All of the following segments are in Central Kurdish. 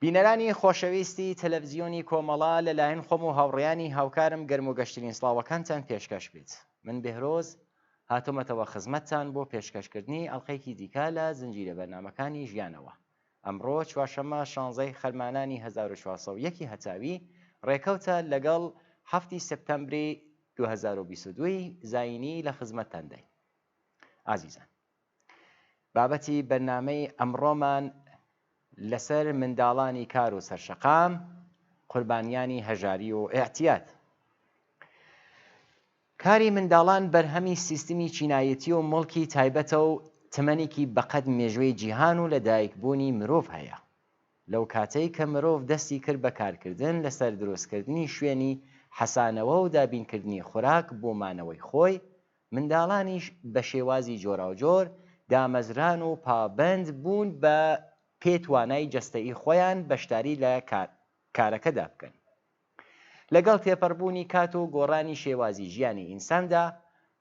بینەرانی خۆشەویستی تەلەڤیزیۆنی کۆمەڵا لەلایەن خۆم و هاوڕێیانی هاوکارم گەرم و گەشترین سڵاوەکانتان پێشکەش بیت. من بێهرۆز هاتوومەتەوە خزمەتتان بۆ پێشکەشکردنی ئەڵلقەیەکی دیکە لە زنجیرە بەرنامەکانی ژیانەوە. ئەمڕۆ چوارشەممە 16 خەرمانانی 1401 هەتاوی ڕێکەوتە لەگەڵ 7 سپتەمبری 2022 زاینی لە خزمەتتان دەین. ئازیزان، بابەتی بەرنامەی ئەمڕۆمان لەسەر منداڵانی کار و سەرشەقام، قوربانیانی هەژاری و ئێعتیاد. کاری منداڵان بەرهەمی سیستمی چینایەتی و مڵکی تایبەتە و تەمەنێکی بەقەد مێژوەی جیهان و لەدایکبوونی مرۆڤ هەیە. لەو کاتەی کە مرۆڤ دەستی کرد بە کارکردن لەسەر دروستکردنی شوێنی حەسانەوە و دابینکردنی خوراک بۆ مانەوەی خۆی، منداڵانیش بە شێوازی جۆراوجۆر دامەزران و پابەند بوون بە پێتوانای جەستەئی خۆیان بەشداری لە کارەکەدا بکەن. لەگەڵ تێپەڕبوونی کات و گۆڕانی شێوازی ژیانی ئینساندا،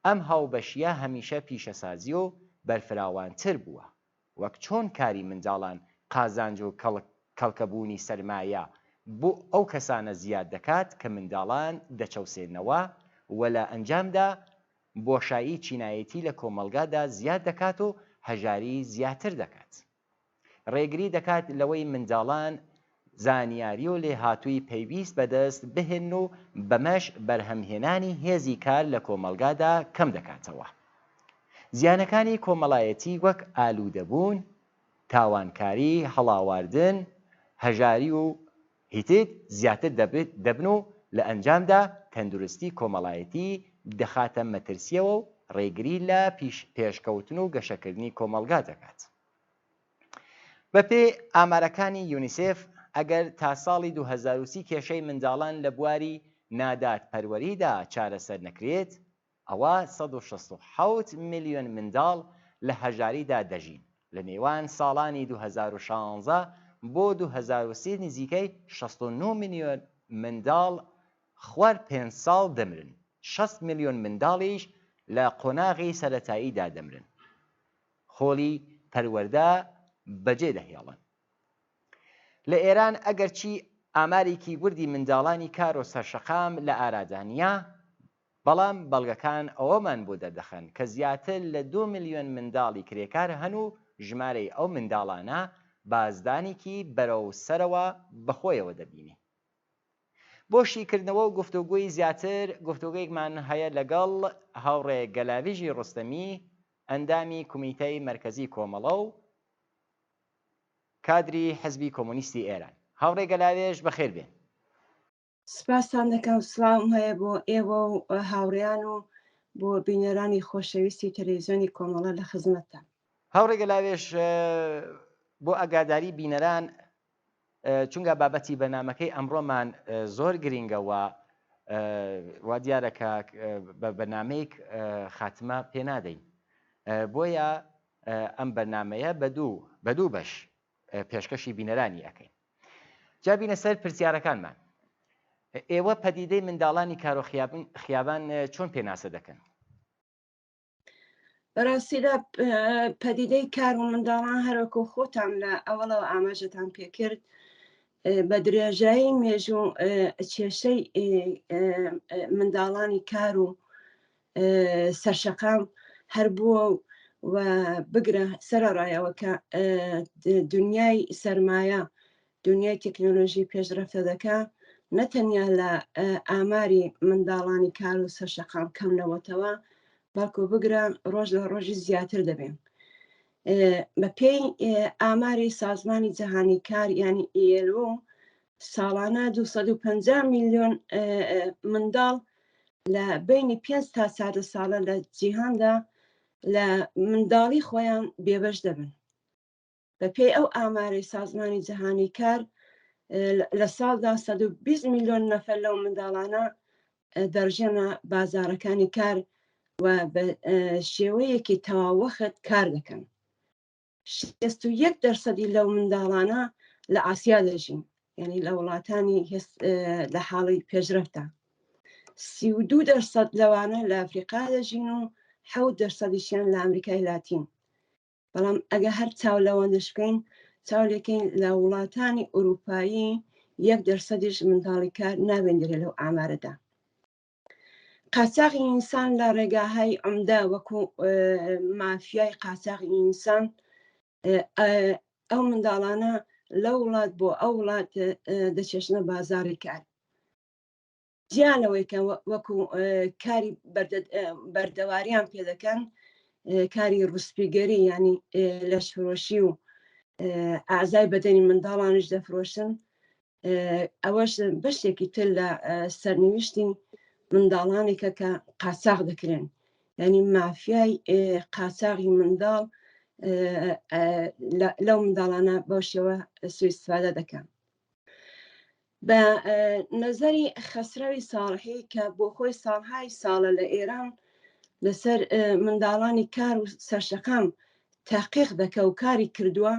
ئەم هاوبەشیە هەمیشە پیشەسازی و بەرفراوانتر بووە. وەک چۆن کاری منداڵان قازانج و کەڵکەبوونی سەرمایە بۆ ئەو کەسانە زیاد دەکات کە منداڵان دەچەوسێنەوە و لە ئەنجامدا بۆشایی چینایەتی لە کۆمەلگادا زیاد دەکات و هەژاری زیاتر دەکات. ڕێگری دەکات لەوەی منداڵان زانیاری و لێهاتووی پێویست بەدەست بهێن و بەمەش بەرهەمهێنانی هێزی کار لە کۆمەلگادا کەم دەکاتەوە. زیانەکانی کۆمەڵایەتی وەک ئالوودەبوون، تاوانکاری، هەڵاواردن، هەژاری و هیتر زیاتر دەبن و لە ئەنجامدا تەندروستی کۆمەڵایەتی دەخاتە مەترسیەوە و ڕێگری لە پێشکەوتن و گەشەکردنی کۆمەلگا دەکات. بەپێی ئامارەکانی یونیسف، ئەگەر تا ساڵی 2030 کێشەی منداڵان لە بواری نادارپەروەریدا چارەسەر نەکرێت، ئەوە 167 میلیۆن منداڵ لە هەژاریدا دەژین. لە نێوان ساڵانی 2016 بۆ 2030 نزیکەی 69 میلیۆن منداڵ خوار 5 ساڵ دەمرن. 60 میلیۆن منداڵیش لە قۆناغی سەرەتاییدا دەمرن. خۆڵی پەروەردە بەجێ دەهێڵن. لە ئێران ئەگەرچی ئامارێکی وردی منداڵانی کار و سەرشەقام لە ئارادانیا، بەڵام بەڵگەکان ئەوەمان بۆ دەردەخەن کە زیاتر لە 2 میلیۆن منداڵی کرێکار هەن و ژمارەی ئەو منداڵانە بازدانێکی بەرەوسەرەوە بەخۆیەوە دەبینی. بۆ شیکردنەوە و گفتوگوی زیاتر گفتوگویەکمان هەیە لەگەڵ هاوڕێ گەلاویژی ڕستەمی، ئەندامی کومیتەی مەرکەزی کۆمەڵە و کادری حزبی کۆمۆنیستی ئێران. هاوڕێ گەلاوێژ بەخێر بێن. سپاسان دەکەم. سڵاوم هەیە بۆ ئێوە و هاوڕێیان و بۆ بینەرانی خۆشەویستی تەلەڤیزیۆنی کۆمەڵە لە خزمەتتان. هاوڕێ گەلاوێژ، بۆ ئەگاداری بینەران، چونکە بابەتی بەرنامەکەی ئەمڕۆمان زۆر گرینگەوە، وا دیارەکە بە بەرنامەیەک خاتمە پێ نادەین، بۆیە ئەم بەرنامەیە بە دوو بەش پێشکەشی بینەرانی ئەەکەین. جا بینە سەر پرسیارەکانمان. ئێوە پەدیدەی منداڵانی کار و خیابان چۆن پێناسە دەکەن؟ بەڕاستیدا پەدیدەی کار و منداڵان هەروەکو خۆتان لە ئەوڵەوە ئاماژەتان پێکرد، بە درێژایی مێژوو کێشەی منداڵانی کار و سەرشەقام هەر بووە و بگرە سەرڕایەوە کە دنیای سەرمایە، دنیای تەکنۆلۆژی پێشرەفتە دەکا، نەتەنیا لە ئاماری منداڵانی کار و سەرشەقام کەم نەوەتەوە، بەڵکو بگرە ڕۆژ لە ڕۆژی زیاتر دەبێن. بە پێی ئاماری سازمانی جەهانی کار یانی ئیلۆ، ساڵانە 250 میلیۆن منداڵ لە بینی 5 تا 4 ساڵە لە جیهاندا لە منداڵی خۆیان بێبەش دەبن. بە پێی ئەو ئاماری سازمانی جەهانی کار، لە ساڵدا 120 میلیۆن نەفەر لەو منداڵانە دەڕژێنە بازارەکانی کار و بە شێوەیەکی تەواوەخت کار دەکەن. 61% لەو منداڵانە لە ئاسیا دەژین، یعنی لە وڵاتانی لە حاڵی پێشرەفتە. 32% لەوانە لە ئەفریقا دەژین و 7%شیان لە ئەمریکای لاتین. بەڵام ئەگە هەر چاو لەوەندەش بکەین، چاولێکین لە وڵاتانی ئەوروپایی 1% منداڵی کار نابێنرێ لەو ئامارەدا. قاچاغی ئینسان لە ڕێگاهای عمدە وەکو مافیای قاچاغی ئینسان ئەو منداڵانە لە وڵات بۆ ئەو وڵات دەچێشنە بازاڕی کار. جیانەوەی کە وەکو کاری بەردەواریان پێ دەکەن، کاری ڕوسپیگەری ینی لەشفرۆشی و ئازای بەدەنی منداڵانش دەفرۆشن، ئەوەش بەشێکی تر لە سەرنوشتی منداڵانێکە کە قاچاغ دەکرێن، ینی مافیای قاچاغی منداڵ لەو منداڵانە بەو شێوە سوء استفادە دەکەن. بە نەزەری خەسرەوی ساڵحی کە بۆ خۆی ساڵهای ساڵە لە ئێران لەسەر منداڵانی کار و سەرشەقام تاقیق دەکە و کاری کردووە،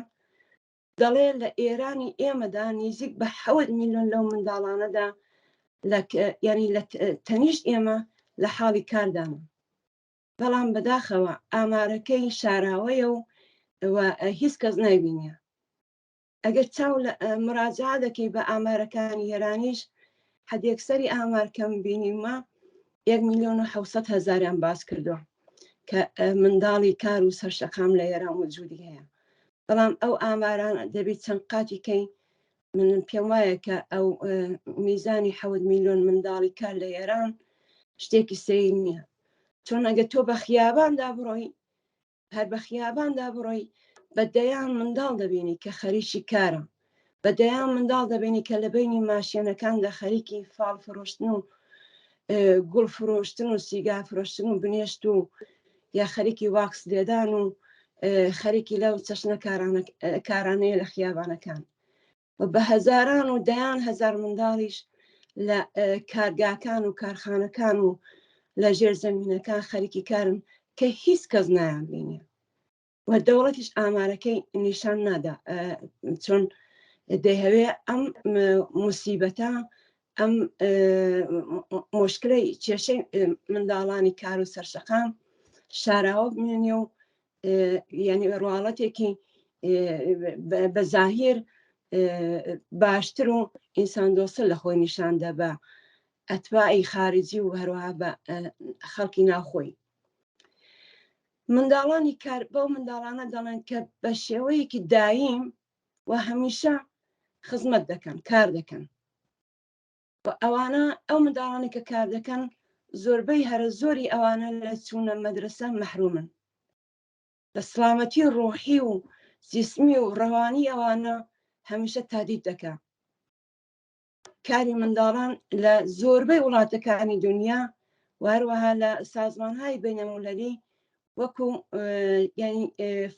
دەڵێ لە ئێرانی ئێمەدا نزیک بە 7 میلیۆن لەو منداڵانەدا ینی لە تەنیشت ئێمە لە حاڵی کاردانە. بەڵام بەداخەوە ئامارەکەی شاراوەیە و هیچ کەس نایبینە. ئەگەر چاو مراجعە دەکەی بە ئامارەکانی هێرانیش، حەدێکسەری ئامارکەم بینیمە 1,700,000 باس کردووە کە منداڵی کار و سەرشەقام لە ئێران وجودی هەیە. بەڵام ئەو ئاماران دەبێت چەند قاتیکەی من پێم وایە کە ئەو میزانی 7 میلیۆن منداڵی کار لە ئێران شتێکی سەیر نییە. چۆن ئەگە تۆ بە خیاباندا بڕۆی، هەر بە خیاباندا بڕۆی، بەدەیان منداڵ دەبینی کە خەریکی کارە، بەدەیان منداڵ دەبینی کە لە بینی ماشێنەکاندا خەریکی فاڵ فرۆشتن و گوڵ فرۆشتن و سیگا فرۆشتن و بنێشت و یا خەریکی واکس لێدان و خەریکی لەو چەشنە کارانەیە لە خیابانەکان. و بە هەزاران و دەیان هەزار منداڵیش لە کارگاکان و کارخانەکان و لە ژێرزەمینەکان خەریکی کارن کە هیچ کەس نایان بینێ. و دەوڵەتیش ئامارەکەی نیشان نادا، چۆن دەیهەوێ ئەم موسیبەتە، ئەم مشکلەی کێشەی منداڵانی کار و سەرشەقام شاراوە بمێنێ و ینی ڕواڵەتێکی بە زاهیر باشتر و ئینسان دۆستر لە خۆی نیشاندا بە ئەتباعی خارجی و هەروەها بە خەڵکی ناوخۆی. منداڵانی کار بەو منداڵانە دەڵێن کە بە شێوەیەکی دایم و هەمیشە خزمەت دەکەن، کار دەکەن. و ئەوانە ئەو منداڵانی کە کار دەکەن زۆربەی هەرە زۆری ئەوانە لە چوونە مەدرسە مەحرومن. بە سڵامەتی ڕۆحی و جسمی و ڕەوانی ئەوانە هەمیشە تادید دەکات. کاری منداڵان لە زۆربەی وڵاتەکانی دنیا و هەروەها لە سازمانهای بینەمەلەلی وەکو ینی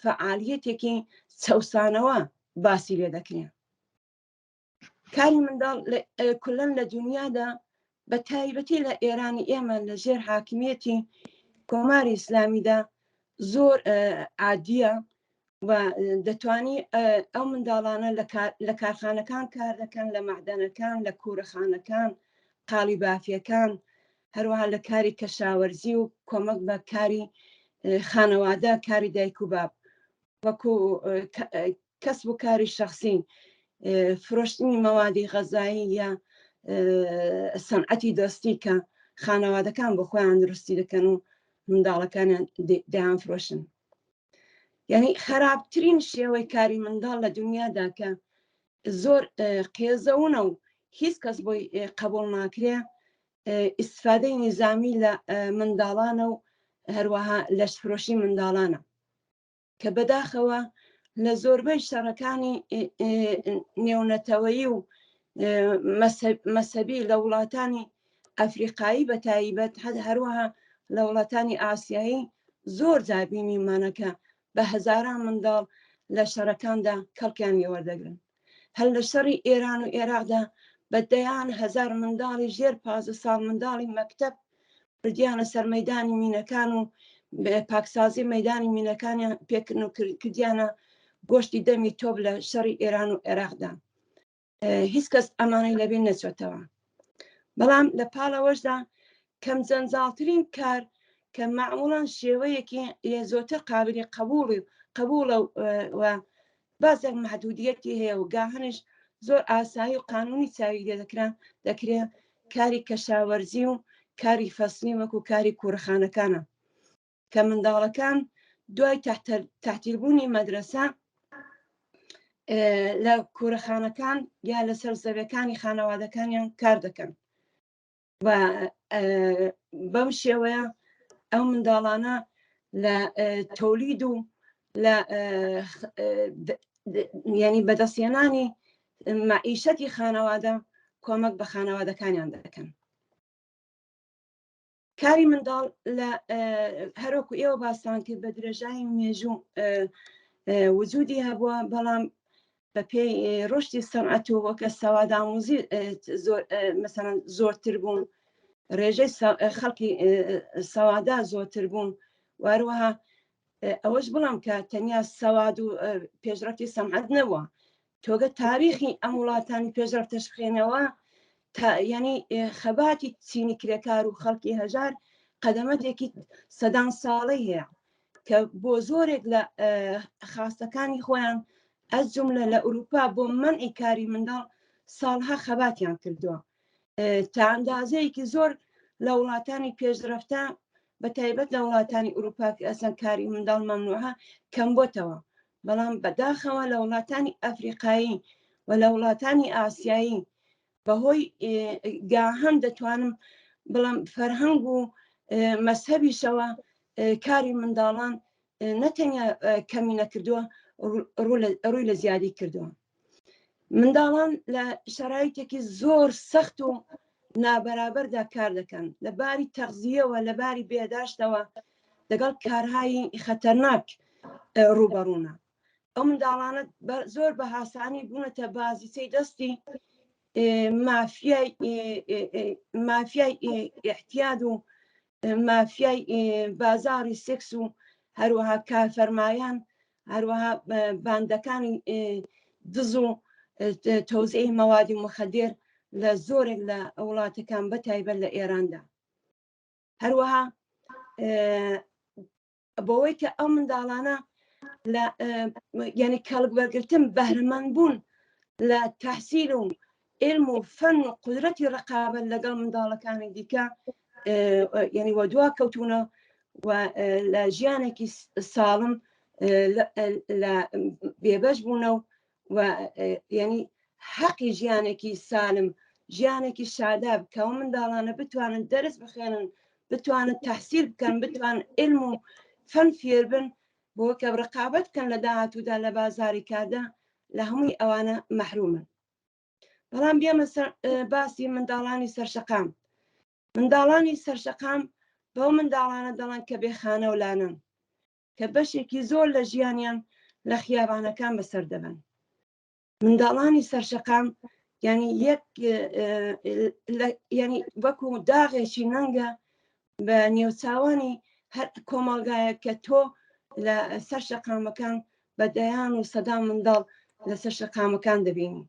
فعالیەتێکی چەوسانەوە باسی لێ دەکرێن. کاری منداڵ کولەن لە دنیادا بە تایبەتی لە ئێرانی ئێمە لە ژێر حاکمیەتی کۆماری ئیسلامیدا زۆر عادیە و دەتوانی ئەو منداڵانە لە کارخانەکان کار دەکەن، لە مەعدەنەکان، لە کوورەخانەکان، قاڵی بافیەکان، هەروەها لە کاری کەشاوەرزی و کۆمەک بە کاری خانەوادە، کاری دایک و باب، وەکو کەسب و کاری شەخسی، فرۆشتنی مەوادی غەزایی یا سەنعەتی دەستی کە خانەوادەکان بۆ خۆیان دروستی دەکەن و منداڵەکانیان دەیان فرۆشن. یعنی خراپترین شێوەی کاری منداڵ لە دنیادا کە زۆر قێزەونە و هیچ کەس بۆی قبول ناکرێ، ئیستفادەی نظامی لە منداڵانە و هەروەها لەشفرۆشی منداڵانە کە بەداخەوە لە زۆربەی شەڕەکانی نێونەتەوەیی و مەسەبی لە وڵاتانی ئەفریقایی بە تایبەت هەروەها لە وڵاتانی ئاسیایی زۆر جابینیمانەکە بە هەزاران منداڵ لە شەڕەکاندا کەڵکیان لێوەردەگرن. هەر لە شەڕی ئێران و عێراقدا بە دەیان هەزار منداڵی ژێر 15 ساڵ منداڵی مەکتەب بردیانە سەر مەیدانی مینەکان و پاکسازی مەیدانی مینەکانیان پێکردن و کردیانە گۆشتی دەمی تۆپ لە شەڕی ئێران و عێراقدا. هیچ کەس ئەمانەی لەبێ نەچۆتەوە. بەڵام لە پاڵەوەشدا کەم جەنجاڵترین کار کە معموڵان شێوەیەکی زۆرتر قابلی قبوڵە و بازێک محدودیەتی هەیە و گاهەنش زۆر ئاسایی و قانونی چاوی لێ دەکرێت کاری کەشاوەرزی و کاری فەسلی وەکو کاری کوورخانەکانە کە منداڵەکان دوای تحتیلبوونی مەدرسە لە کوورخانەکان یا لەسەر زەویەکانی خانەوادەکانیان کار دەکەن و بەم شێوەیە ئەو منداڵانە لە تۆلید و لە ینی بەدەستێنانی معیشەتی خانەوادە کۆمەک بە خانەوادەکانیان دەکەن. کاری منداڵ لە هەروەکو ئێوە باستان کرد بە درێژایی مێژوو وجودی هەبووە، بەڵام بە پێی ڕۆشتی سەنعەت و وەکە سەوادآموزی مەسەڵەن زۆرتر بوون، ڕێژەی خەڵکی سەوادا زۆرتر بوون، واروەها ئەوەش بڵام کە تەنیا سەواد و پێشرەفتی سەنعەت نەبووە، تۆگە تاریخی ئەم وڵاتانی پێشرەفتەش بخێنەوە ینی خەباتی چینی کرێکار و خەڵکی هەژار قەدەمەتێکی سەدان ساڵەی هەیە کە بۆ زۆرێک لە خاستەکانی خۆیان ئەس جملە لە ئوروپا بۆ مەنعی کاری منداڵ ساڵها خەباتیان کردووە تا ئەندازەیەکی زۆر لە وڵاتانی پێشرەفتە بە تایبەت لە وڵاتانی ئوروپا کە ئەسەن کاری منداڵ مەمنوعە کەم بۆتەوە، بەڵام بەداخەوە لە وڵاتانی ئەفریقایی و لە وڵاتانی ئاسیایی بەهۆی گاهەم دەتوانم بڵام فەرهەنگ و مەسهەبیشەوە کاری منداڵان نەتەنیا کەمی نەکردووە، ڕووی لە زیادی کردووە. منداڵان لە شەرایطێکی زۆر سەخت و نابەرابەردا کار دەکەن، لە باری تەغزیەوە لە باری بێداشتەوە لەگەڵ کارهایی خەتەرناک ڕوبەڕوونە. ئەو منداڵانە زۆر بە هاسانی بوونەتە بازیچەی دەستی مافیای احتیاد و مافیای بازاری سێکس و هەروەها کارفەرمایان، هەروەها باندەکانی دز و تۆزیعی مەوادی مخەدر لە زۆرێک لە وڵاتەکان بە تایبەت لە ئێراندا. هەروەها بەوەی کە ئەو منداڵانە لە یعنی کەڵکوەرگرتن بەهرەمەند بوون لە تەحسیل و علم و فەن و قودرەتی ڕقابەت لەگەڵ منداڵەکانی دیکە یعنی وە دوا کەوتونە و لە ژیانێکی ساڵم لە بێبەش بوونە و ینی حەقی ژیانێکی سالم، ژیانێکی شاداب کە ئەو منداڵانە بتوانن دەرس بخوێنن، بتوانن تەحسیل بکەن، بتوانن علم و فەن فێر بن بۆ کە ڕقابەت بکەن لە داهاتوودا لە بازاری کاردا، لە هەمووی ئەوانە مەحرومن. بەڵام بێمە باسی منداڵانی سەرشەقام. منداڵانی سەرشەقام بەو منداڵانە دەڵێن کە بێخانە و لانن، کە بەشێکی زۆر لە ژیانیان لە خیابانەکان بەسەر دەبن. منداڵانی سەرشەقام ینی وەکو داغێکی نەنگە بە نێوچاوانی هەر کۆمەڵگایە کە تۆ لە سەر شەقامەکان بەدەیان و سەدا منداڵ لە سەر شەقامەکان دەبینی.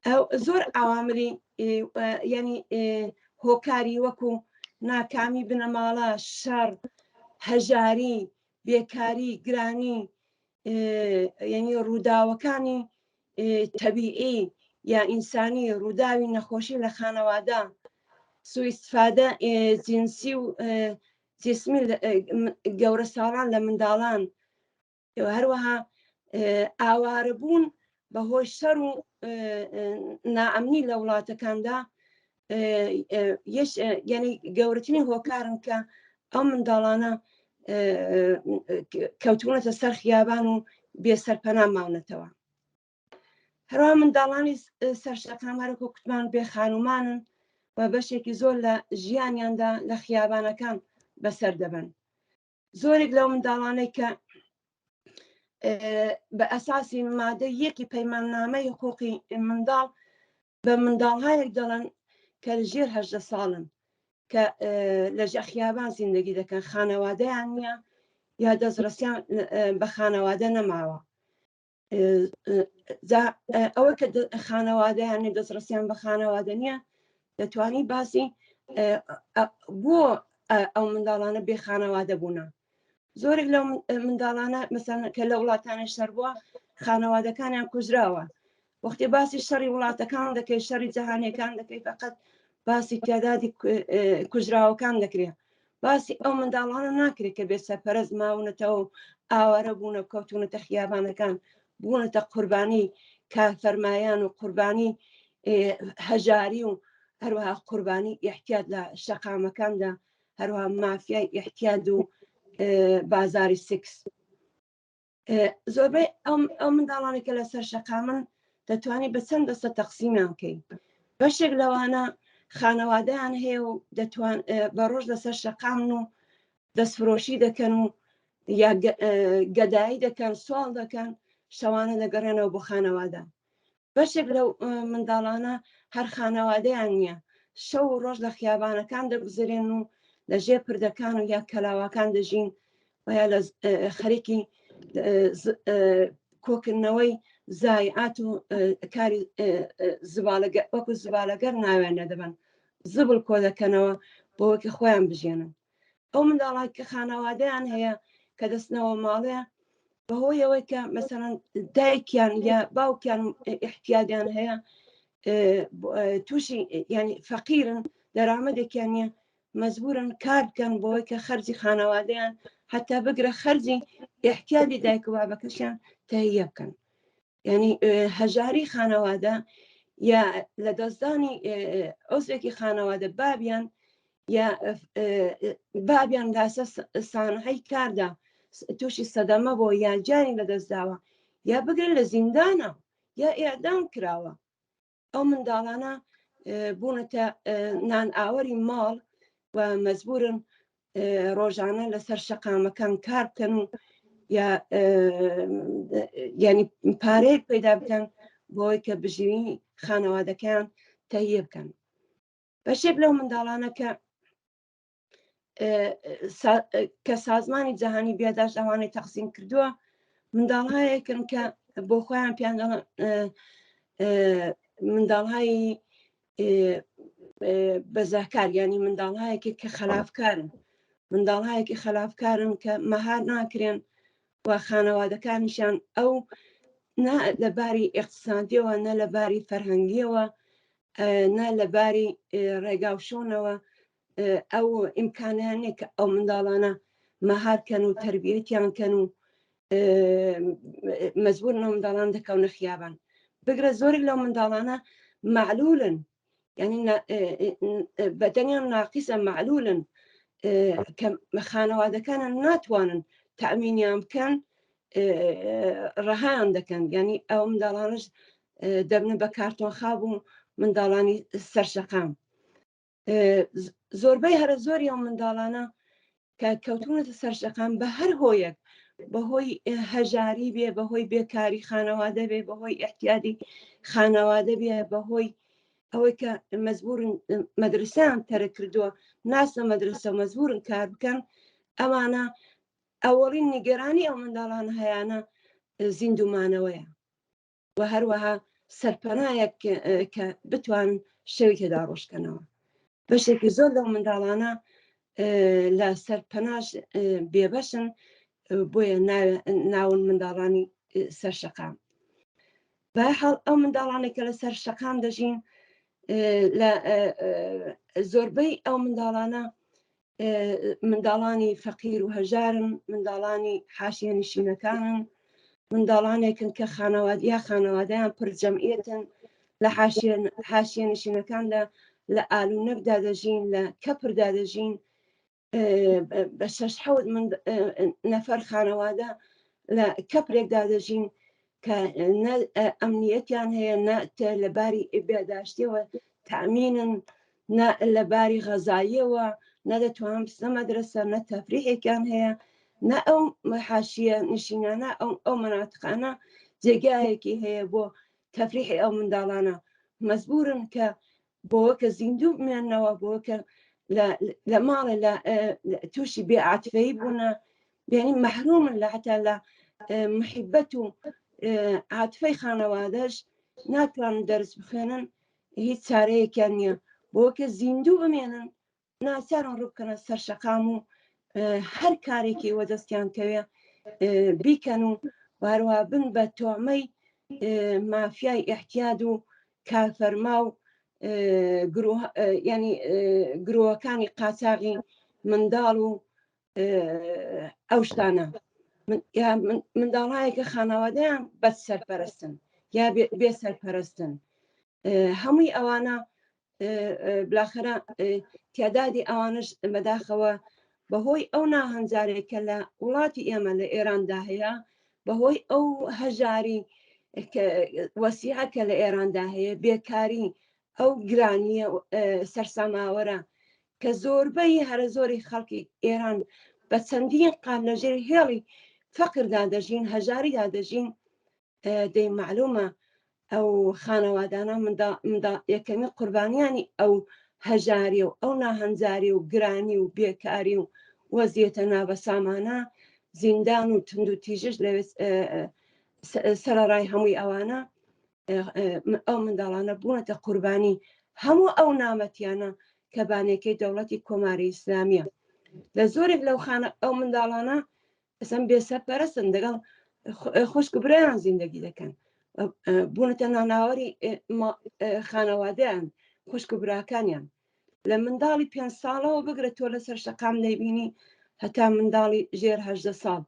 ئەو زۆر عواملی ینی هۆکاری وەکو ناکامی بنەماڵە، شەڕ، هەژاری، بێکاری، گرانی، ینی ڕووداوەکانی تەبیعی یا ئینسانی، ڕووداوی نەخۆشی لە خانەوادە، سوءئیستیفادە جینسی و جسمی گەورە ساڵان لە منداڵان، هەروەها ئاوارەبوون بەهۆی شەڕ و نائەمنی لە وڵاتەکاندا یعنی گەورەترین هۆکارن کە ئەو منداڵانە کەوتونەتە سەر خیابان و بێسەرپەنا ماونەتەوە. هەروە منداڵانی سەرشەقام هەروەکو کوتمان بێ خانومانن و بەشێکی زۆر لە ژیانیاندا لە خیابانەکان بەسەر دەبن. زۆرێک لەو منداڵانەی کە بە ئەساسی مادە یەکی پەیماننامەی حقوقی منداڵ بە منداڵهایەک دەڵێن کە لەژێر 18 ساڵن کە لەژێر خیابان زیندگی دەکەن، خانەوادەیان نییە یا دەستڕەسیان بە خانەوادە نەماوە. ئەوە کە خانەوادەیان دەستڕەسیان بە خانەوادە نییە دەتوانی باسی بۆ ئەو منداڵانە بێ خانەوادە بوونە. زۆرێک لەو منداڵانە مەسەڵەن کە لە وڵاتانی شەڕ بووە خانەوادەکانیان کوژراوە وەختی باسی شەڕی وڵاتەکان دەکەی شەڕی جەهانیەکان دەکەی فقط باسی تعدادی کوژراوەکان دەکرێت باسی ئەو منداڵانە ناکرێت کە بێ سەرپەرست ماونەتەوە ئاوارە بوونە کەوتونەتە خیابانەکان بوونەتە قوربانی کارفەرمایان و قوربانی هەژاری و هەروەها قوربانی احتیاج لە شەقامەکاندا هەروەها مافیای احتیاج و بازاری سکس زۆربەی ئەو منداڵانی کە لەسەر شەقامن دەتوانانی بە چەند دەستە تەقسیمیان بکەین بەشێک لەوانە خانەوادەیان هەیە و دەتوان بە ڕۆژ لەسەر شەقامن و دەستفرۆشی دەکەن و یا گەدایی دەکەن سوڵ دەکەن شەوانە دەگەڕێنەوە بۆ خانەوادە بەشێک لەو منداڵانە هەر خانەوادەیان نییە شەو و ڕۆژ لە خیابانەکان دەگوزرێن و لە ژێر پردەکان و یا کەلاوەکان دەژین ویا لە خەریکی کۆکردنەوەی زایعات و کاری وەکو زبالەگەر ناوێنە دەبن زبل کۆ دەکەنەوە بۆوەکی خۆیان بژێنن ئەو منداڵات کە خانەوادەیان هەیە کە دەستنەوە ماڵەیە بەهۆی ئەوەی کە مەسەڵەن دایکیان یا باوکیان احتیاجیان هەیە تووشی ینی فەقیرن دەرامەدێکیان نییە مەجبورن کار بکەن بۆی کە خەرجی خانەوادەیان حتا بگرە خەرجی احتیاجی دایک و بابەکەشیان تەهیە بکەن ینی هەژاری خانەوادە یا لە دەستدانی عوزێکی خانەوادە بابیان لاسە سانحەی کاردا تووشی سەدەمە بۆ یان جانی لەدەستداوە یا بگرن لە زیندانە یا ئێعدام کراوە ئەو منداڵانە بوونەتە نان ئاوەری ماڵ و مەجبورن ڕۆژانە لەسەر شەقامەکان کار بکەن و یا ینی پارەیەک پەیدا بکەن بۆی کە بژیری خانەوادەکەیان تەهیە بکەن بەشێک لەو منداڵانە کە سازمانی جەهانی بێداشت ئەوانەی تەقسیم کردووە منداڵهایەکن کە بۆ خۆیان پیان منداڵهایی بەزەکار ینی منداڵهایەکی کە خەلافکارن منداڵهایەکی خەلافکارن کە مەهار ناکرێن و خانەوادەکانیشان ئەو نا لەباری ئیقتصادیەوە نە لەباری فەرهەنگیەوە نە لەباری ڕێگاوشۆنەوە ئەو ئیمکانیانێک کە ئەو منداڵانە مەهارکەن و تربیەتیان کەن و مەجبورنەوە منداڵان دەکەونە خیابان بگرە زۆری لەو منداڵانە معلولن ینی بەدەنیان ناقیسە معلولن کە خانەوادەکانە ناتوانن تەمینیان بکەن ڕەهایان دەکەن ینی ئەو منداڵانش دەبنە بە کارتۆنخاب و منداڵانی سەرشەقام زۆربەی هەرە زۆری ئەو منداڵانە کە کەوتونەتە سەرشەقام بە هەر هۆیەک بەهۆی هەژاری بێ بەهۆی بێکاری خانەوادە بێ بەهۆی احتیاجی خانەوادە بێ بەهۆی ئەوەی کە مەجبورن مەدرسەیان تەرک کردووە ناسە مەدرسە مەجبورن کار بکەن ئەوانە ئەوەڵین نیگەرانی ئەو منداڵان هەیەە زیندومانەوەیە و هەروەها سەرپەنایەک کە بتوانن شەوی تێدا ڕۆژکەنەوە بەشێکی زۆر لەو منداڵانە لە سەرپەناش بێبەشن بۆیە ناون منداڵانی سەرشەقام بەحاڵ ئەو منداڵانی کە لە سەرشەقام دەژین لە زۆربەی ئەو منداڵانە منداڵانی فەقیر و هەژارن منداڵانی حاشیە نشینەکانن منداڵانێکن کە خانەوادەیان پرجەمعیەتن لە حاشیە نشینەکاندا لە ئالوونەکدا دەژین لە کەپردا دەژین بە 6 نەفەر خانەوادە لە کەپرێکدا دەژین کە ئەمنیەتیان هەیە نە لەباری بێداشتیەوە تەمینن نە لەباری غەزاییەوە نەدەتوانن بچنە مەدرسە نە تەفریحێکیان هەیە نە ئەو حاشیە نشینانە ئەو مەناتقانە جێگایەکی هەیە بۆ تەفریحی ئەو منداڵانە مەجبورن کە بۆوە کە زیندوو بمێننەوە بۆوە کە لە ماڵە لە تووشی بێعاتفەیی بوونە بێنی مەحرومن لە حتا لە محیبەت و عاتفەی خانەوادەش ناتوانن دەرس بخوێنن هیچ چارەیەکیان نییە بۆوە کە زیندوو بمێنن ناچارن ڕووبکەنە سەرشەقام و هەر کارێکی وە دەستیان کەوێ بیکەن و واروها بن بە تۆمەی مافیای احتیاد و کارفەرما و ینی گرۆوەکانی قاچاغی منداڵ و ئەو شتانە منداڵایەکە خانەوادەیان بەد سەرپەرستن یا بێ سەرپەرستن هەمووی ئەوانە بلاخرە تعدادی ئەوانش بەداخەوە بەهۆی ئەو ناهەنجارێکە لە وڵاتی ئێمە لە ئێراندا هەیە بەهۆی ئەو هەژاری وەسیعەکە لە ئێراندا هەیە بێکاری ئەو گرانیە سەرساماوەرە کە زۆربەی هەرە زۆری خەڵکی ئێران بە چەندین قال لەژێر هێڵی فەقردا دەژین هەژاریدا دەژین دەی معلومە ئەو خانەوادانە یەکەمی قوربانیانی ئەو هەژاری و ئەو ناهەنجاری و گرانی و بێکاری و وەزیەتە نابەسامانە زیندان و تند و تیژش لەوێ سەرەڕای هەمووی ئەوانە ئەو منداڵانە بوونەتە قوربانی هەموو ئەو نامەتیانە کە بانێکەی دەوڵەتی کۆماری ئیسلامیە لە زۆرێک لەو ئەو منداڵانە ئەسەم بێسەرپەرستن لەگەڵ خوشک و برایان زیندگی دەکەن بوونەتە ناناوەری خانەوادەیان خوشک و براکانیان لە منداڵی 5 ساڵەوە بگرە تۆ لەسەر شەقام دەیبینی هەتا منداڵی ژێر 18 ساڵ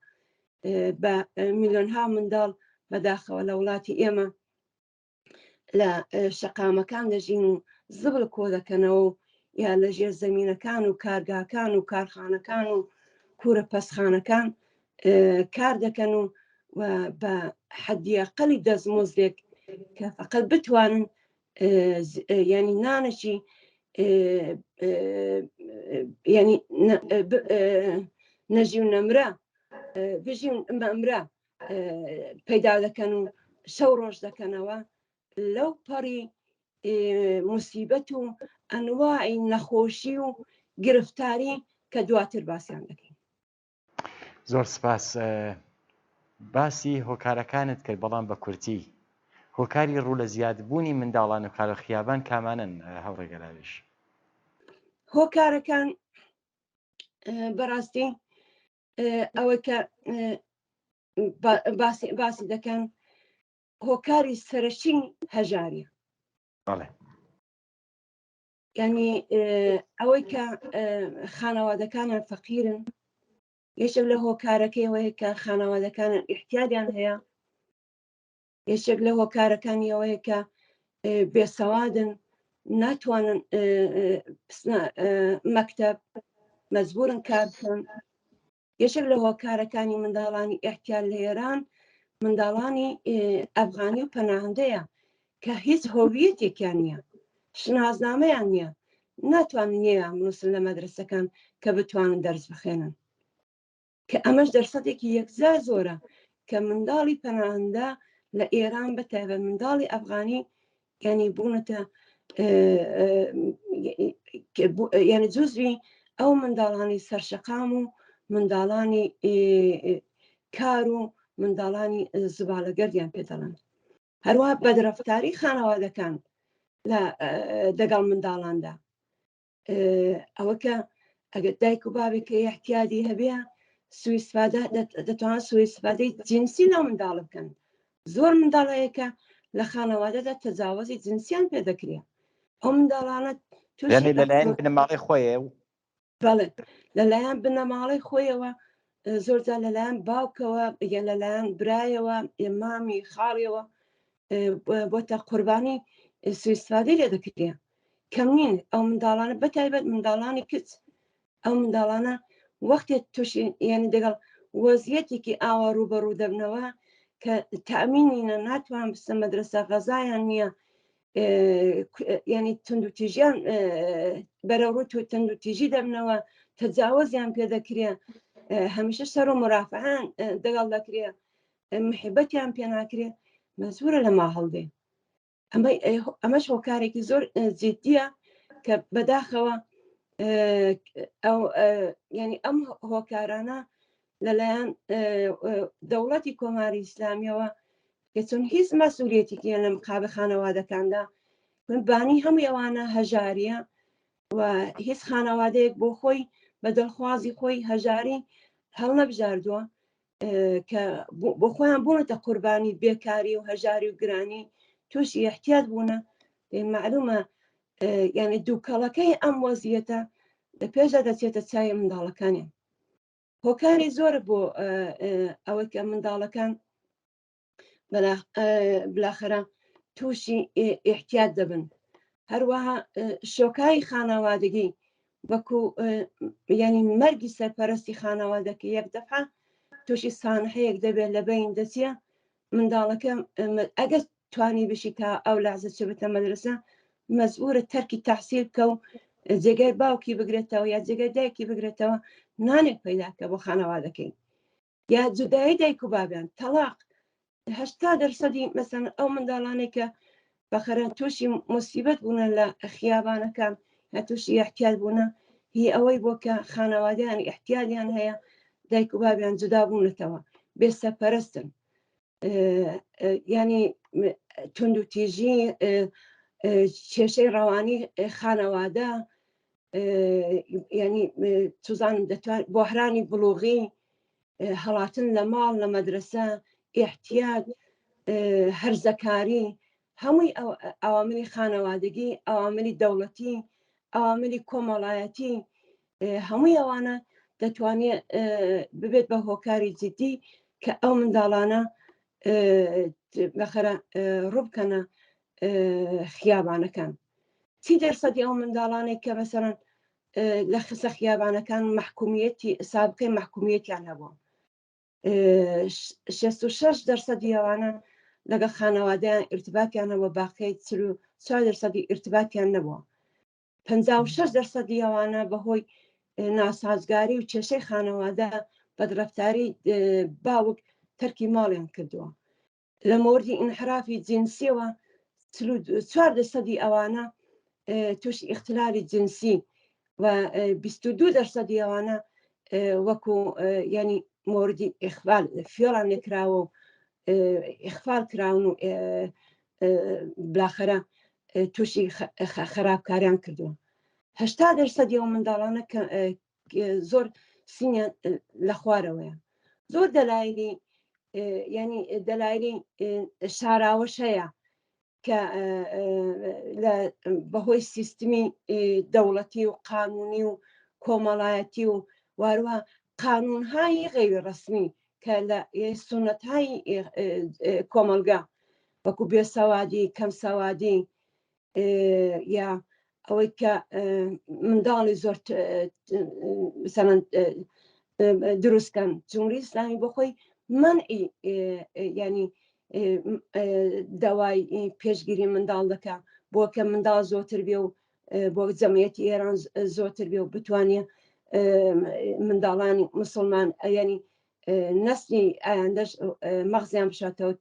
بە میلیۆنها منداڵ بەداخەوە لە وڵاتی ئێمە لە شەقامەکان دەژین و زبل کۆ دەکەنەوە و یا لە ژێر زەمینەکان و کارگاکان و کارخانەکان و کوورە پەسخانەکان کار دەکەن و بە حەدیەقەلی دەستمزدێک کە فەقەت بتوانن ینی نانشی ینی نەژی و نەمرە بژی مەمرە پەیدا دەکەن و شەو ڕۆژ دەکەنەوە لەو پەڕی موسیبەت و ئەنواعی نەخۆشی و گرفتاری کە دواتر باسییان دەکەین. زۆر سپاس. باسی هۆکارەکانت کرد بەڵام بە کورتی هۆکاری ڕوو لە زیادبوونی منداڵان و کارە خیابان کامانن هەوڕێگەراویش؟ هۆکارەکان بەڕاستی ئەوەی کە باسی دەکەن هۆکاری سەرەکی هەژاریە ینی ئەوەی کە خانەوادەکانە فەقیرن یەکێک لە هۆکارەکەیەوەیە کە خانەوادەکانن ئیحتیاجیان هەیە یەکێک لە هۆکارەکانی ئەوەیە کە بێسەوادن ناتوانن مەکتەب مەجبورن کار بکەن یەکێک لە هۆکارەکانی منداڵانی ئیحتیاج لە ئێران منداڵانی ئەفغانی و پەناهەندەیە کە هیچ هۆویەتێکیان نییە شناسنامەیان نییە ناتوانن نێیان بنووسن لە مەدرسەکان کە بتوانن دەرس بخێنن کە ئەمەش دەرسەتێکی یەکجار زۆرە کە منداڵی پەناهەندە لە ئێران بەتایبەت منداڵی ئەفغانی ینی بوونەتە یعنی جزوی ئەو منداڵانی سەرشەقام و منداڵانی کار و منداڵانی زبالەگەردیان پێ دەڵێن هەروە بەدرەفتاری خانەوادەکان دەگەڵ منداڵاندا ئەوە کە ئەگەر دایک و بابێکە احتیاجی هەبێ دەتوانن سوءاستیفادەی جنسی لەو منداڵ بکەن زۆر منداڵەیەکە لە خانەوادەدا تەجاوزی جنسیان پێ دەکرێت ئەو منداڵانە لەلایەن بنەماڵی خۆیە بەڵێ لەلایەن بنەماڵی خۆیەوە زۆرجار لەلایەن باوکەوە یان لەلایەن برایەوە ئێمامی خاڵیەوە بۆتە قوربانی سوءاستیفادەی لێ دەکرێت کەم نین ئەو منداڵانە بەتایبەت منداڵانی کچ ئەو منداڵانە وەختێک تووشی یعنی دەگەڵ وەزیەتێکی ئاوا ڕوبەڕوو دەبنەوە کە تەمینینە ناتوان بستە مەدرسە غەزایان نییە ینی تند و تیژیان بەرەڕوت و تند و تیژی دەبنەوە تەجاوزیان پێ دەکرێت هەمیشە سەر و مرافعان دەگەڵ دەکرێت محبەتیان پێ ناکرێت مەزورە لە ما هەڵدێ ئەمەش هۆکارێکی زۆر جددیە کە بەداخەوە ینی ئەم هۆکارانە لەلایەن دەوڵەتی کۆماری ئیسلامیەوە کە چون هیچ مەسئولیەتێکی لە مقابل خانەوادەکاندا بانی هەموو ئەوانە هەژاریە و هیچ خانەوادەیەک بۆ خۆی بە دڵخوازی خۆی هەژاری هەڵ نەبژاردووە کە بۆ خۆیان بوونەتە قوربانی بێکاری و هەژاری و گرانی تووشی احتیاط بوونە معلومە یعنی دووکەڵەکەی ئەم وەزیەتە لە پێشدا دەچێتە چای منداڵەکانیان هۆکاری زۆر بۆ ئەوەی کە منداڵەکان بلاخرە تووشی احتیاط دەبن هەروەها شۆکایی خانەوادگی وەکو ینی مەرگی سەرپەرستی خانەوادەکە یەک دەفعە تووشی سانحەیەک دەبێت لە بین دەچێ منداڵەکە ئەگەر توانی بشی تا ئەو لحظە چ بتە مەدرسە مەزبورە تەرکی تەحسیل بکە و جێگەی باوکی بگرێتەوە یا جێگەی دایکی بگرێتەوە نانێک پەیداکە بۆ خانەوادەکەی یا جودایی دایک و بابیان تەلاق 80% مەسەن ئەو منداڵانێک کە بەخەرەن تووشی مصیبەت بوونە لە خیابانەکان یا تووشی احتیاط بوونە هی ئەوەی بۆ کە خانەوادیان احتیاطیان هەیە دایک و بابیان جودا بوونەتەوە بێسەرپەرستن ینی تونند و تیژی کێشەی ڕەوانی خانەوادە ینی توزانم دەتوان بۆحرانی بڵوغی هەڵاتن لە ماڵ لە مەدرسە احتیاط هەرزەکاری هەمووی ئەوامری خانەوادگی ئەوامری دەوڵەتی ئەوامری کۆمەڵایەتی هەمووی ئەوانە دەتوانێت ببێت بە هۆکاری جدی کە ئەو منداڵانە بەخەرە ڕووبکەنە خیابانەکان چی دەرسەدی ئەو منداڵانێک کە مەسەرەن لە خسە خیابانەکان محکومیەتی سابقەی محکومیەتیان هەبووە 66% ئەوانە لەگەڵ خانەوادیان ارتباطیان هەبووە باقی 4% ارتباطیان نەبووە 56% ئەوانە بەهۆی ناسازگاری و کێشەی خانەوادە بەدرەفتاری باوک تەرکی ماڵیان کردووە لە مۆردی ئینحرافی جنسیەوە 4% ئەوانە تووشی اختلالی جنسی و 22% ئەوانە وەکو ینی موردی ئیخفال فێڵان لێکراوە و ئیخفال کراون و بلاخەرە تووشی خراپکاریان کردووە 80% ئەو منداڵانە زۆر سینیان لە خوارەوەیە زۆر دەلایلی ینی دەلایلی شاراوەش هەیە کە بەهۆی سیستمی دەوڵەتی و قانونی و کۆمەڵایەتی و واروە قانونهای غیر ڕسمی کە لە سنەتهای کۆمەلگا وەکو بێسەوادی کەم سەوادی یا ئەوەی کە منداڵی زۆر مثلەن دروستکەن جمهوری ئیسلامی بۆ خۆی منعی ینی داوای پێشگیری منداڵ دەکا بۆ کە منداڵ زۆرتر بێ و بۆ جەمعیەتی ئێران زۆرتر بێ و بتوانێت منداڵانی مسلمان ینی نەسلی ئایاندەش مەغزیان بشاتەوە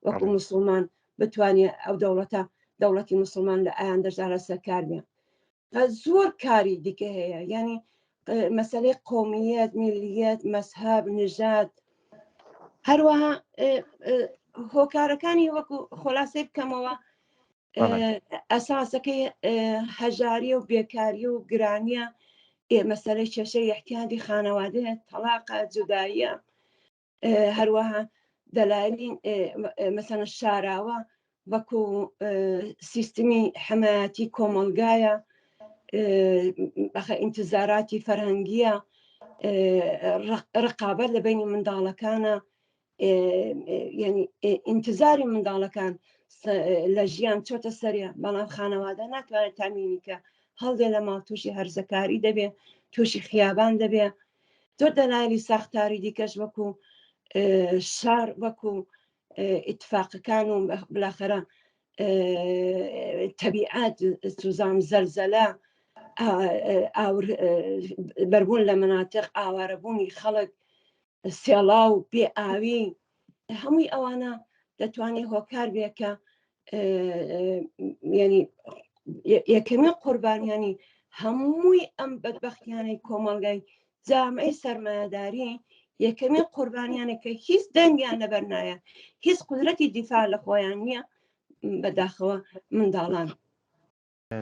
وەکو مسلمان بتوانێت ئەو دەوڵەتی مسلمان لە ئایاندەشدا لەسەرکار بێ زۆر کاری دیکە هەیە ینی مەسەلەی قۆمیەت میلیەت مەزهەب نژاد هەروەها هۆکارەکانی وەکو خۆلاسەی بکەمەوە ئەساسەکەی هەژاری و بێکاری و گرانیە مەسەلەی کێشەی احتیاطی خانەوادەیە تەلاقە جوداییە هەروەها دەلایلی مەسەلەن شاراوە وەکو سیستمی حمایەتی کۆمەلگایە ئینتزاراتی فەرهەنگیە ڕقابەت لە بینی منداڵەکانە ینی ئینتزاری منداڵەکان لە ژیان چۆتە سەریە بەڵام خانەوادە ناتوانێت تامینی کە هەڵدێ لە ماڵ تووشی هەرزەکاری دەبێ تووشی خیابان دەبێ زۆر دەلایلی ساختاری دیکەش وەکو شار وەکو ئیتفاقەکان و بلاخەرە تەبیعات سوزام زەلزەلە بەربوون لە مناتق ئاوارەبوونی خەڵک سێڵاو بێ ئاوی هەمووی ئەوانە دەتوانێت هۆکار بێ کە ینی یەکەمین قوربانیانی هەمووی ئەم بەدبەختیانەی کۆمەڵگای جامعەی سەرمایەداری یەکەمین قوربانیانێکە هیچ دەنگیان لەبەر نایە هیچ قودرەتی دیفاع لە خۆیان نییە بەداخەوە منداڵان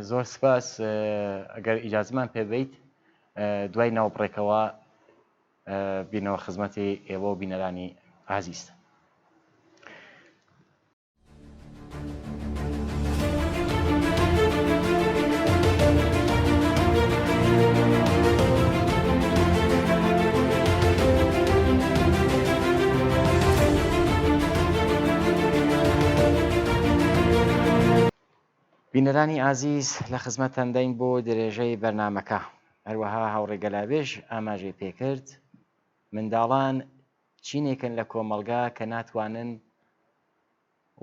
زۆر سپاس ئەگەر ئیجازمان پێ بیت دوای ناوبڕێکەوە بینەوە خزمەتی ئێوە و بینەرانی عزیز. بینەرانی ئازیز لە خزمەتتان دەین بۆ درێژەی بەرنمەکە. هەروەها هاوڕێگەلاوێژ ئاماژەی پێکرد منداڵان چینێکن لە کۆمەلگا کە ناتوانن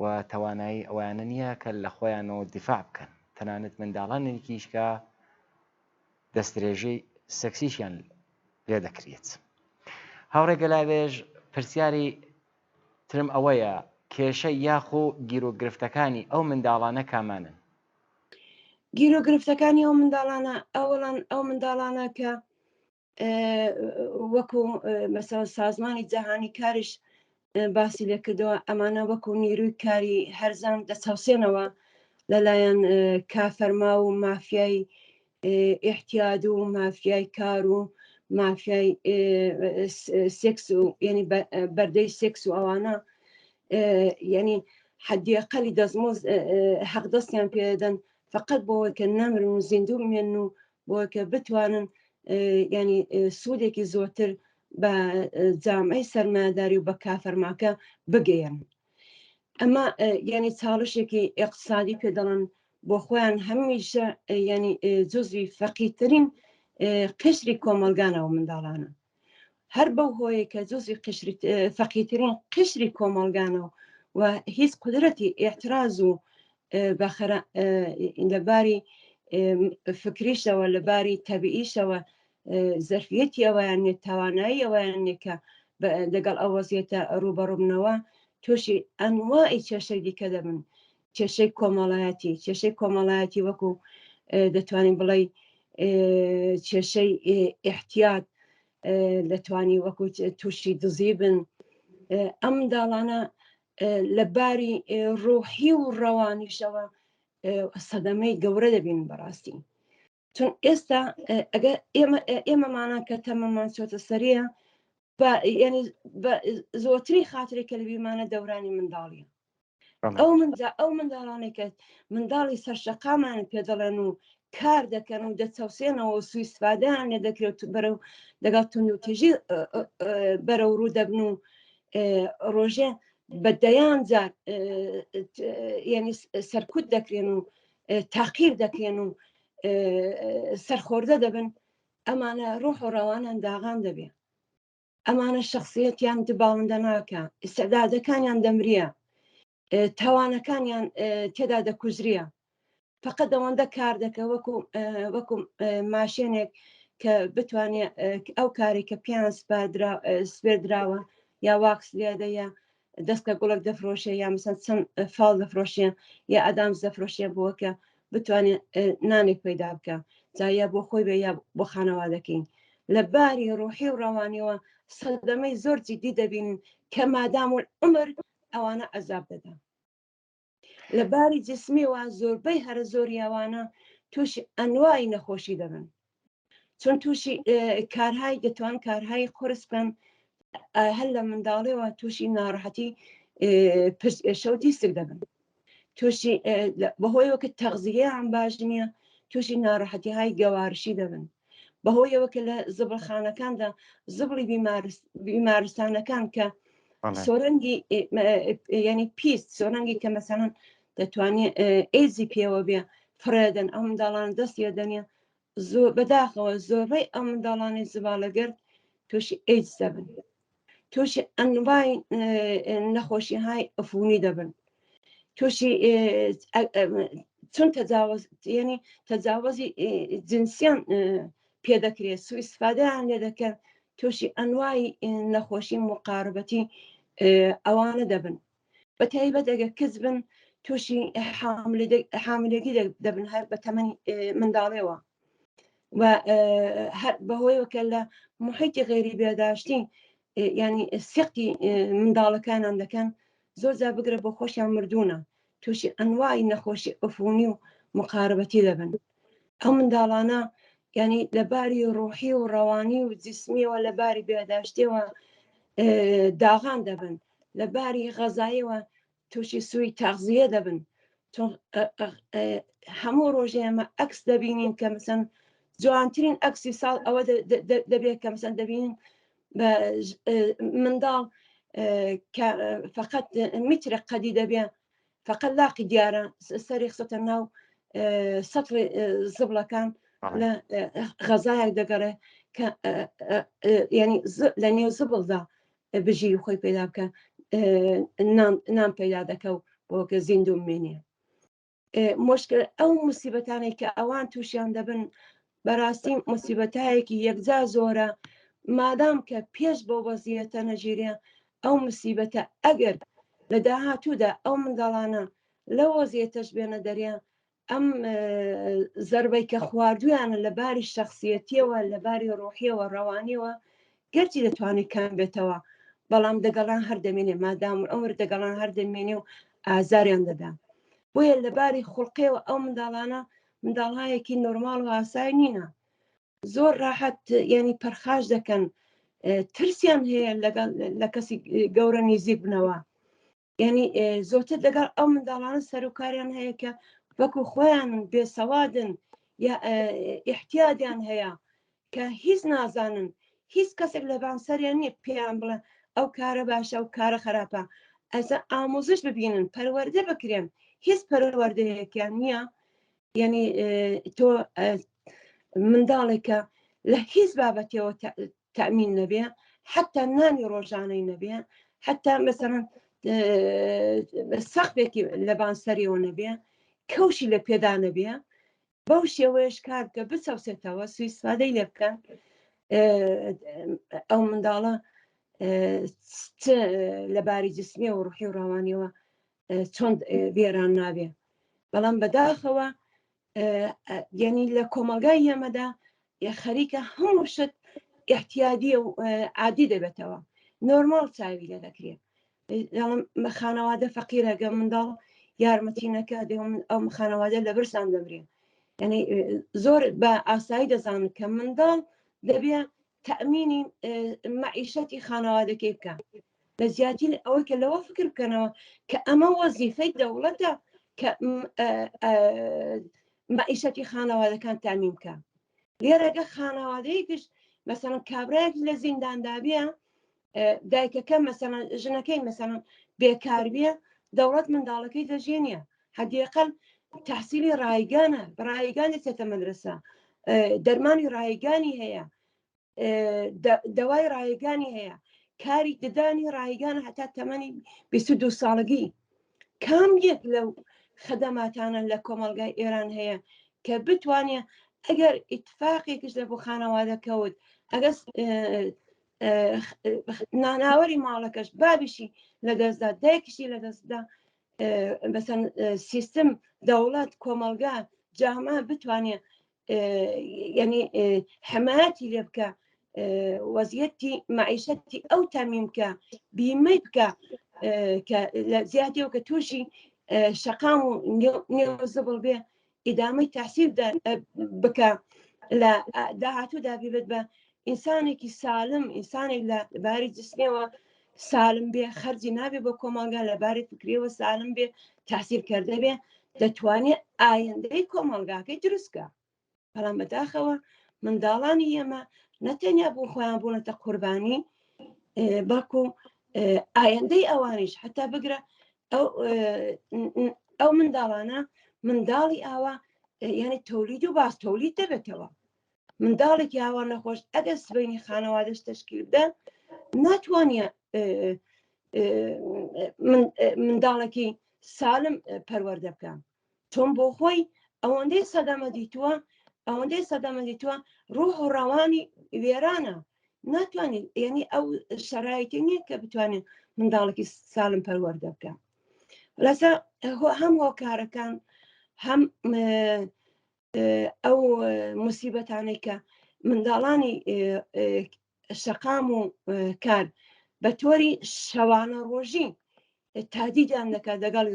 و توانایی ئەویانە نییە کە لە خۆیانەوە دیفاع بکەن، تەنانەت منداڵانێکیشکە دەستدرێژەی سەکسیشیان لێ دەکرێت. هاوڕێگەلاوێژ پرسیاری ترم ئەوەیە کێشە یاخۆ گیرۆگرفتەکانی ئەو منداڵانە کامانن؟ گیرۆگرفتەکانی ئەو منداڵانە ئەو منداڵانە کە وەکو مەسەڵەن سازمانی جەهانی کاریش باسی لێ کردەوە، ئەمانە وەکو نیروی کاری هەرزان دەچەوسێنەوە لەلایەن کافەرما و مافیای ئیحتیاد و مافیای کار و مافیای سێکس و ینی بەردەی سێکس و ئەوانە ینی حەدیەقەلی دەستمۆز حەقدەستیان پێدەن فقط بۆەوە کە نەمرن و زیندوو بمێن و بۆە کە بتوانن ینی سوودێکی زۆرتر بە جامعەی سەرمایه‌داری و بە کافەرماکە بگەیەن. ئەمە ینی چاڵشێکی ئیقتصادی پێ دەڵێن بۆ خۆیان هەمیشە ینی جزوی فەقیرترین قشری کۆمەلگانەوە منداڵانە. هەر بەو هۆیە کە جزوی فەقیرترین قشری کۆمەلگانەوە و هیچ قدرەتی ئێعتراز و بەخەرە لەباری فکریشەوە لەباری تەبیعیشەوە زەرفیەتی ئەویان نێت، توانایی ئەویان نێت کە لەگەڵ ئەو وەزیەتە ڕوبەڕووبنەوە تووشی ئەنواعی کێشەی دیکە دەبن. کێشەی کۆمەڵایەتی وەکو دەتوانین بڵێ کێشەی ئیحتیاد، دەتوانی وەکو تووشی دزی بن. ئەم منداڵانە لەباری ڕۆحی و ڕەوانیشەوە سەدەمەی گەورە دەبین بەڕاستی. چون ئێستا ئەگەر ئێمەمانە کە تەمەمان چۆتە سەریە ینی زۆرتری خاترێک کە لە بیرمانە دەورانی منداڵیە. ئەو منداڵانێک کە منداڵی سەرشەقامان پێ دەڵێن و کار دەکەن و دەچەوسێنەوە و سوئیسفادەیان لێ دەکرێت بەرەو لەگەڵ تونند و تێژی بەرەو ڕوو دەبن و ڕۆژێ بەدەیان جار ینی سەرکوت دەکرێن و تاقیر دەکرێن و سەرخۆردە دەبن. ئەمانە ڕۆح و ڕەوانیان داغان دەبێ، ئەمانە شخصیەتیان دباڵندە ناکە، ئیسعدادەکانیان دەمریە، تاوانەکانیان تێدا دەکوژریە، فقط ئەوەندە کار دەکە وەکو ماشێنێک کە بتوانێت ئەو کاری کە پیان سپێردراوە یا واکس لێدە یا دەستکە گوڵک دەفرۆشێ یا مەسەن چەند فاڵ دەفرۆشێ یا ئەدامز دەفرۆشێ بۆکە بتوانێت نانێک پەیدا بکە، جایا بۆ خۆی بێ یا بۆ خانەوادەکەین. لە باری ڕۆحی و ڕەوانیەوە سەدەمەی زۆر جدی دەبینن کە مادام و عمر ئەوانە ئەزاب دەدەن. لە باری جسمیەوە زۆربەی هەرە زۆری ئەوانە تووشی ئەنوای نەخۆشی دەبن، چون تووشی کارهای دەتوان کارهای قرس بکەن. هەر لە منداڵیەوە تووشی ناڕەحەتی شەو دیسک دەبن، تووشی بەهۆیەوە کە تەغزیەیان باش نییە تووشی ناڕەحەتیهای گەوارشی دەبن، بەهۆیەوە کە لە زبڵخانەکاندا زبڵی بیمارستانەکان کە سۆرەنگی ینی پیست سۆرەنگی کە مەسەڵەن دەتوانێت ئێزی پێوە بێ فرێدەن، ئەو منداڵان دەستیە دەنێ بەداخەوە زۆربەی ئەو منداڵانی زبالەگرد تووشی ئێدز دەبن، تووشی ئەنوای نەخۆشیهای ئەفونی دەبن، تووشی چون ینی تەجاوزی جنسیان پێدەکرێت، سوئیسفادەیان لێ دەکەن، تووشی ئەنوای نەخۆشی مقاربەتی ئەوانە دەبن. بە تایبەت ئەگە کەس بن تووشی حاملێکی دەبن هەر بە تەمەنی منداڵیەوە و بەهۆیەوە کە لە محیتی غێری بێداشتی ینی سێقتی منداڵەکانان دەکەن، زۆر جا بگرە بۆ خۆشیان مردوونە، تووشی ئەنوای نەخۆشی ئەفونی و مقاربەتی دەبن. ئەو منداڵانە ینی لەباری ڕوحی و ڕەوانی و جسمیەوە لەباری بێداشتیەوە داغان دەبن، لەباری غەزاییەوە تووشی سووی تەغزیە دەبن. هەموو ڕۆژێ ئەمە ئەکس دەبینین کە مەسەن جوانترین ئەکسی ساڵ ئەوە دەبێت کە مەسەن دەبینین منداڵ فقط میترە قەدی دەبێ فقط لاقی دیارە سەری خستە ناو سەتڵی زبڵەکان لە غەزایەک دەگەڕێ کە ینی لە نێو زبڵدا بژی خۆی پێدا بکە نام پەیدا دەکە و بۆکە زیندوو مێنێ. مشکل ئەو موسیبەتانەی کە ئەوان تووشیان دەبن بەڕاستی موسیبەتایەکی یەکجا زۆرە، مادام کە پێش بۆ وەزیەتە نەژیرێ ئەو موسیبەتە ئەگەر لە داهاتوودا ئەو منداڵانە لە وەزیەتەش بێنە دەرێ، ئەم زەربەی کە خواردویانە لە باری شەخسیەتیەوە لە باری ڕۆحیەوە ڕەوانیەوە گەرچی دەتوانێت کام بێتەوە، بەڵام دەگەڵان هەردەمێنێ مادام ئەمر دەگەڵان هەردەمێنێ و ئازاریان دەدا. بۆیە لەباری خوڵقیەوە ئەو منداڵانە منداڵهایەکی نۆرماڵ و ئاسایی نینە، زۆر ڕاحەت ینی پەرخاش دەکەن، ترسیان هەیە لە کەسی گەورە نزیک بنەوە. ینی زۆرتر لەگەڵ ئەو منداڵانە سەرۆکاریان هەیە کە وەکو خۆیان بێسەوادن یا ئیحتیاجیان هەیە کە هیچ نازانن، هیچ کەسێک لە بانسەریان نییە پێیان بڵێ ئەو کارە باشە و کارە خراپە، ئەسا ئامۆزش ببینن پەروەردە بکرێن، هیچ پەروەردەیەکیان نییە. ینی تۆ منداڵێکە لە هیچ بابەتەوە تەمین نەبێ، حتا نانی ڕۆژانەی نەبێ، حتا مەسەڵەن سەختێکی لە بانسەریەوە نەبێ، کەوشی لە پێدا نەبێ، بەو شێوەیەش کار کە بچەوسێتەوە سویسفادەی لێ بکەن، ئەو منداڵە لەباری جسمی و ڕوحی و ڕەوانیەوە چۆن وێران نابێ. بەڵام بەداخەوە ینی لە کۆمەلگای ئێمەدا خەریکە هەموو شت احتیادی و عادی دەبێتەوە، نۆرماڵ چاوی لێ دەکرێت. خانەوادە فەقیرەگە منداڵ یارمەتی نەکات ئەو خانەوادە لە برسان دەمرێت. ینی زۆر بە ئاسایی دەزانن کە منداڵ دەبێت تەمینی مەعیشەتی خانەوادەکەی بکە، لە زیاتی ئەوەی کە لەوە فکر بکەنەوە کە ئەمە وەزیفەی دەوڵەتە کە مەعیشەتی خانەوادەکان تامین بکە. لێرەگە خانەوادەیەکیش مەسەڵەن کابرایەک لە زینداندا بێ، دایکەکە مەسەڵەن ژنەکەی مەسەڵەن بێکار بێ، دەوڵەت منداڵەکەی دەژێنێ، حەدیقەل تەحسیلی ڕایگانە، ڕایگانی چێتە مەدرسە، دەرمانی ڕایگانی هەیە، دەوای ڕایگانی هەیە، کاری ددانی ڕایگانە هەتا تەمەنی 22 ساڵگی. کام یەک لەو خەدەماتانە لە کۆمەلگای ئێران هەیە کە بتوانێت ئەگەر ئیتفاقێکش لە بۆ خانەوادە کەوت، ئەگەس ناناوەری ماڵەکەش بابیشی لە دەستدا، دایکیشی لە دەستدا، بەسەن سیستم دەوڵەت کۆمەلگا جامە بتوانێت ینی حمایەتی لێ بکە، وەزیەتی مەعیشەتی ئەو تامین بکە، بیمەی بکە کە لە زیاتیەوە کە تووشی شەقام و نێو زبڵ بێ، ئیدامەی تەحسیل بکە، لە داهاتوودا بێت بە ئینسانێکی سالم، ئینسانێک لە باری جسمەوە سالم بێ، خەرجی نابێ بۆ کۆمەلگا، لە باری فکریەوە سالم بێ، تاثیرکەردە بێ، دەتوانێت ئایندەی کۆمەلگاکەی دروستکە. بەڵام بەداخەوە منداڵانی ئێمە نەتەنیا بۆ خۆیان بوونەتە قوربانی، بەڵکو ئایندەی ئەوانیش حتا بگرە ئەو منداڵانە منداڵی ئاوا یعنی تۆلید و باس تۆلید دەبێتەوە. منداڵێکی ئاوا نەخۆش ئەگەر سبەینی خانەوادەش تەشکیل بدەن، ناتوانێت منداڵێکی سالم پەروەردە بکەن، چۆن بۆ خۆی ئەوەندەی سەدەمە دیتووە ڕوح و ڕەوانی وێرانە، ناتوانێت ینی ئەو شەرایطی نییە کە بتوانێت منداڵێکی سالم پەروەردە بکە. لەسەر هەم هۆکارەکان، هەم ئەو موسیبەتانەی کە منداڵانی شەقام و کار بە تۆری شەوانە ڕۆژی تادیدیان دەکات لەگەڵی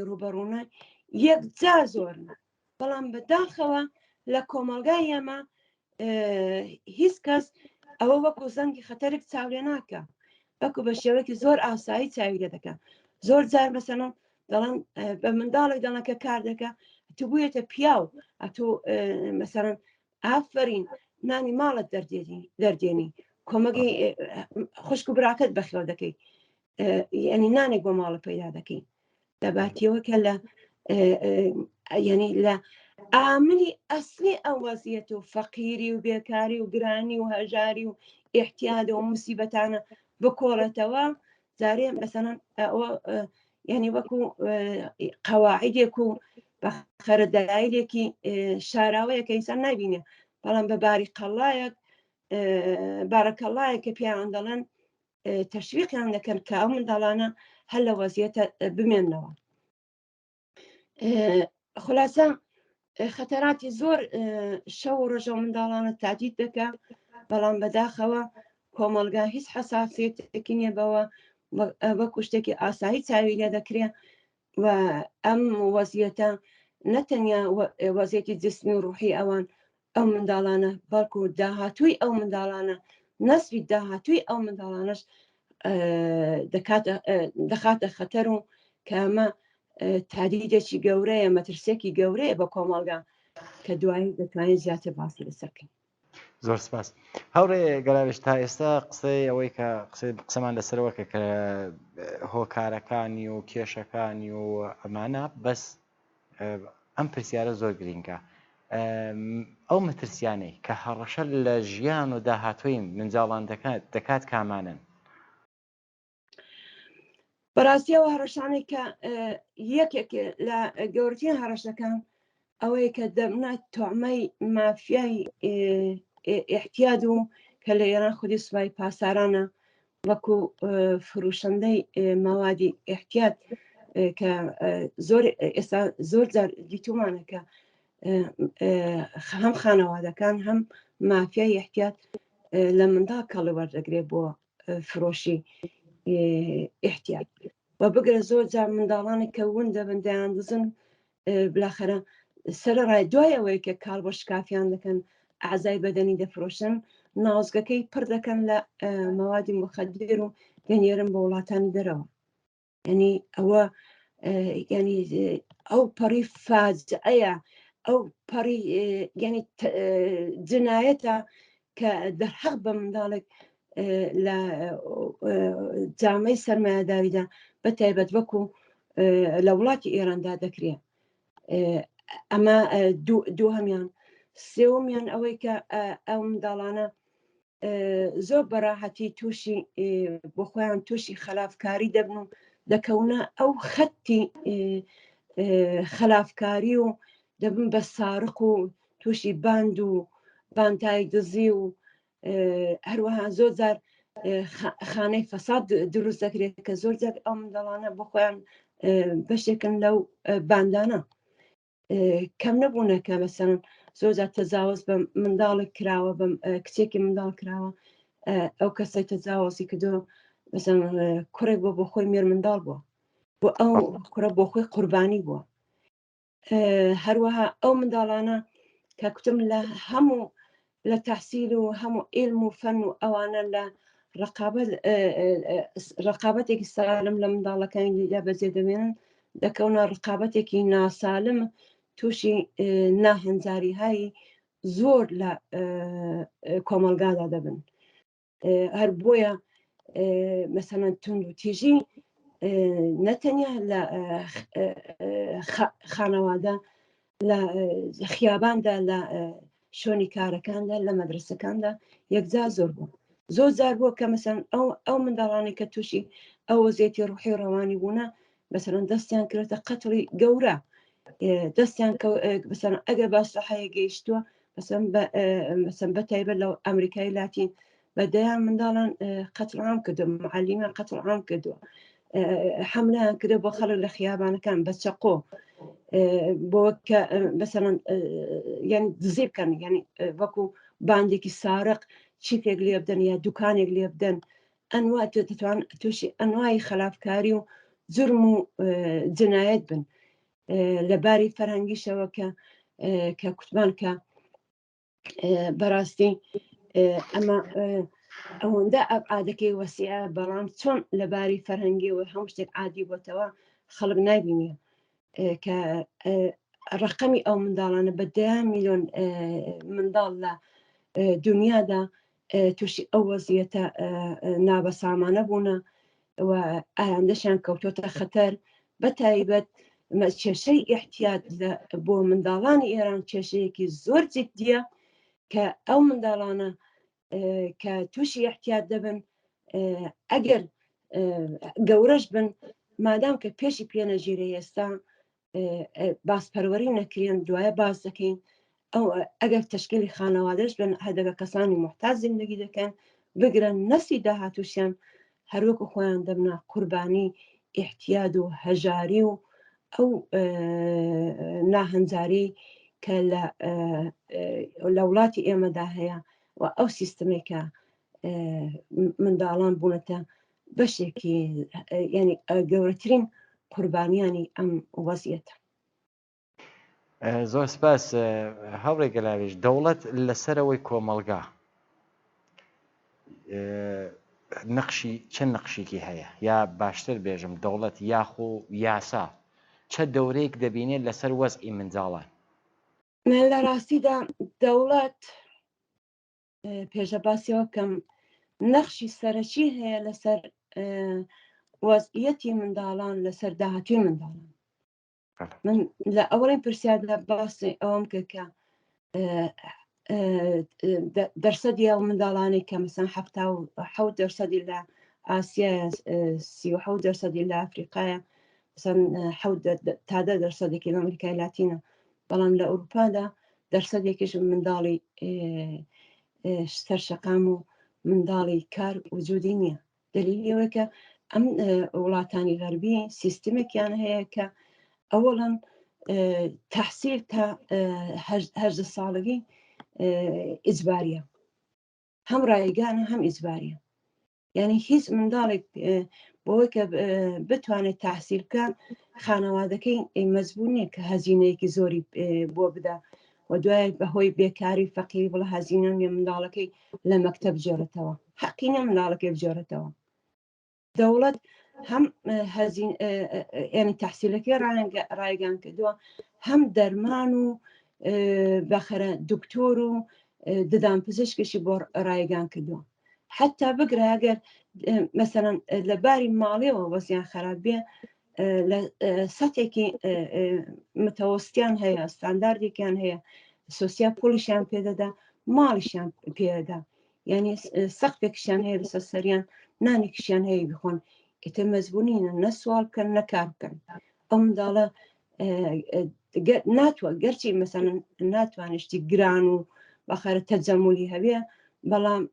هیچ کەس ئەوە وەکو زەنگی خەتەرێک چاولێ ناکە وەکو بە شێوەیەکی زۆر ئاسایی چاوی لێ دەکە زۆر جار مەسەڵەن دەڵێن بە منداڵێک دەڵێن کە کار دەکە تو بوویەتە پیاو ئەتۆ مەسەڵەن ئافرین نانی ماڵت دەردێنی کۆمەگی خوشک و براکەت بەخێو دەکەی ینی نانێک بۆ ماڵە پەیدا دەکەی دەباتیەوەکە لە ینی لە ئامنی ئەسلی ئەو وەزیەت و فەقیری و بێکاری و گرانی و هەژاری و ئیحتیادە و موسیبەتانە بکۆڵێتەوە جارێ مەسەڵەن ئەوە ینی وەکو قەواعیدێک و بە خەرەدایلێکی شاراوەیەکە ئینسان نبینێ بەڵام بە باری قەڵایەک بارەکەڵایە کە پیاوان دەڵێن تەشویقیان دەکەن کە ئەو منداڵانە هەر لە وەزیەتە بمێننەوە خولاسە خەتەراتی زۆر شەو و ڕۆژە منداڵانە تادید دەکە بەڵام بەداخەوە کۆمەلگا هیچ حەساسیەتێکی نییە بەوە وەکو شتێکی ئاسایی چاوی لێ دەکرێت و ئەم وەزیەتە نەتەنیا وەزیەتی جسمی و ڕوحی ئەوان ئەو منداڵانە بەڵکو داهاتووی ئەو منداڵانە نەسوی داهاتووی ئەو منداڵانش دەخاتە خەتەر و کە ئەمە تادیدێکی گەورەیە مەترسێکی گەورەیە بە کۆمەڵگا کە دوایی دەتوانێت زیاتر باسی لەسەرکەین زۆر سپاس هەوڕێ گەلاوێش تا ئێستا قسەی ئەوەی کە قسەمان لەسەرەوەکە کە هۆکارەکانی و کێشەکانی و ئەمانە بەس ئەم پرسیارە زۆر گرینگە ئەو مەترسیانەی کە هەڕەشە لە ژیان و داهاتووی منجاڵان دەکات کامانن بەڕاستیەوە هەڕەشانێک کە یەکێک لە گەورەترین هەڕەشەکان ئەوەیە کە دەبنات تۆعمەی مافیای احتیاد و کە لە ئێران خودی سوپای پاسارانە وەکو فروشەندەی مەوادی احتیاد کە ئێستا زۆر جار دیتومانە کە هەم خانەوادەکان هەم مافیای احتیاد لە منداڵ کەڵی وەردەگرێت بۆ فرۆشی احتیاد و بگرە زۆر جار منداڵانی کە ون دەبن دەیان دزن بلاخەرە سەرڕای دوای ئەوەیە کە کاڵ بۆ شکافیان دەکەن ئەعزای بەدەنی دەفرۆشن ناوزگەکەی پڕ دەکەن لە مەوادی مخدر و دەنێرن بە وڵاتانی دەرەوە ینی ئەوە ینی ئەو پەڕی فاجعەیە ئەو پەڕی ینی جنایەتە کە دەرحەق بە منداڵێک لە جامەی سەرمایه‌داریدا بەتایبەت وەکو لە وڵاتی ئێراندا دەکرێت ئەمە دووهەمیان سێوەمیان ئەوەی کە ئەو منداڵانە زۆر بەراحەتی تووشی بۆ خۆیان تووشی خەلافکاری دەبن و دەکەونە ئەو خەتی خەلافکاری و دەبن بە سارق و تووشی باند و بانتای دزی و هەروەها زۆر جار خانەی فەساد دروست دەکرێت کە زۆر جار ئەو منداڵانە بۆ خۆیان بەشێکن لەو باندانە کەم نەبوونەکە مەسەڵەن زۆر جار تەجاوز بە منداڵێک کراوە بە کچێکی منداڵ کراوە ئەو کەسەی تەجاوزی کردو مەسەڵەن کوڕێک بۆ خۆی مێر منداڵ بووە بۆ ئەو کوڕە بۆ خۆی قوربانی بووە هەروەها ئەو منداڵانە کە کوتم لە هەموو لە تەحسیل و هەموو ئیلم و فەن و ئەوانە لە ڕقابەتێکی سالم لە منداڵەکانیدا بەجێ دەمێنن دەکەونە ڕقابەتێکی ناسالم تووشی ناهەنجاریهایی زۆر لە کۆمەلگادا دەبن هەر بۆیە مەسەڵەن تونند و تیژی نەتەنیا لە خانەوادە لە خیاباندا لە شۆنی کارەکاندا لە مەدرسەکاندا یەکجا زۆر بوو زۆر جار بووە کە مەسەڵەن ئەو منداڵانی کە تووشی ئەو وەزیەتی ڕوحی ڕەوانی بوونە مەسەڵەن دەستیان کردێتە قەتڵی گەورە دەستیان مەسەڵەن ئەگەر باسەحەیە گەیشتووە مەسەڵەن بەتایبەت لەو ئەمریکای لاتین بەدەیان منداڵان قەتڵ عام کردو معەلیمان قەتڵ عام کردووە حەملەیان کردە بۆ خەڵک لە خیابانەکان بە چەقۆ بۆ کە مەسەڵەن یعنی دزی بکەن یعنی وەکو باندێکی سارق چیپێک لێ بدەن یا دوکانێک لێ بدەن ئەنوا دەتوان تووشی ئەنوای خەلافکاری و جرم و جنایەت بن لەباری فەرهەنگیشەوە کە کوتمان کە بەڕاستی ئەمە ئەوەندە ئابعادەکەی وەسیعە، بەڵام چۆن لەباری فەرهەنگیەوە هەموو شتێک عادی بۆتەوە خەڵک نابینێ کە ڕقەمی ئەو منداڵانە بە 10 میلیۆن منداڵ لە دنیادا تووشی ئەو وەزیەتە نابەسامانە بوونە و ئایاندەشان کەوتۆتە خەتەر، بە تایبەت کێشەی ئیحتیاج بۆ منداڵانی ئێران کێشەیەکی زۆر جددیە کە ئەو منداڵانە کە تووشی احتیاج دەبن ئەگەر گەورەش بن مادام کە پێشی پێنەژیرە ئێستا باسپەروەری نەکرێن دوایە باز دەکەین ئەو ئەگەر تشکیلی خانەوادەش بن هەدەگە کەسانی محتاج زیندگی دەکەن بگرن نەسی داهاتووشیان هەروەکو خۆیان دەبنە قوربانی احتیاج و هەژاری و ئەو ناهەنجاری کە لە وڵاتی ئێمەدا هەیە و ئەو سیستمێکە منداڵان بوونەتە بەشێکی یعنی گەورەترین قوربانیانی ئەم وەزیەتە. زۆر سپاس هەوڕێگە لاوێژ دەوڵەت لەسەرەوەی کۆمەلگا نەقشی چەند نەقشێکی هەیە یا باشتر بێژم دەوڵەت یاخۆ یاسا چە دەورەیەک دەبینێت لەسەر وەزعی منداڵان؟ لە ڕاستیدا دەوڵەت پێشە باسیەوە کەم نەخشی سەرەکی هەیە لەسەر وەزعیەتی منداڵان لەسەر داهاتووی منداڵان. من لە ئەوەڵین پرسیاردا باسی ئەوم کە دەرسەدی ئەو منداڵانی کە مەسەن 77% لە ئاسیا 37% لە ئەفریقایە تا 10% لە ئەمریکای لاتینە، بەڵام لە ئەوروپادا دەرسەدێکیش منداڵی سەرشەقام و منداڵی کار وجودی نییە. دلیلیەوە کە ئەم وڵاتانی غەربی سیستمێکیان هەیە کە ئەوەڵەن تەحسیل تا 18 ساڵگی ئیجباریە، هەم ڕایگانە هەم ئیجباریە. یعنی هیچ منداڵێک بۆەوەی کە بتوانێت تەحسیل بکات خانەوادەکەی مەجبور نییە کە هەزینەیەکی زۆری بۆ بدە و دوای بەهۆی بێکاری فەقیری بڵە هەزینە نیە منداڵەکەی لە مەکتەب بجێڕێتەوە، حەقی نیە منداڵەکەی بجێڕێتەوە. دەوڵەت هەم یعنی تەحسیلەکەی ڕایگان کردووە، هەم دەرمان و بەخەرە دکتۆر و ددان پزیشکیشی بۆ ڕایگان کردووە. حتا بگرە ئەگەر مەسەڵەن لە باری ماڵیەوە وەزیان خراپ بێ لە سەتێکی متەوەستیان هەیە، ستانداردێکیان هەیە، سۆسیا پۆلیشیان پێدەدا، ماڵیشیان پێدا، یعنی سەقفێکیشیان هەیە لەسەر سەریان، نانێکیشیان هەیە بخۆن، ئیتر مەجبورینە نە سوال بکەن نە کار بکەن. ئەو منداڵە ناتوە گەرچی مەسەڵەن ناتوانشتی گران و بەخەرە تەجەمولی هەبێ، بەڵام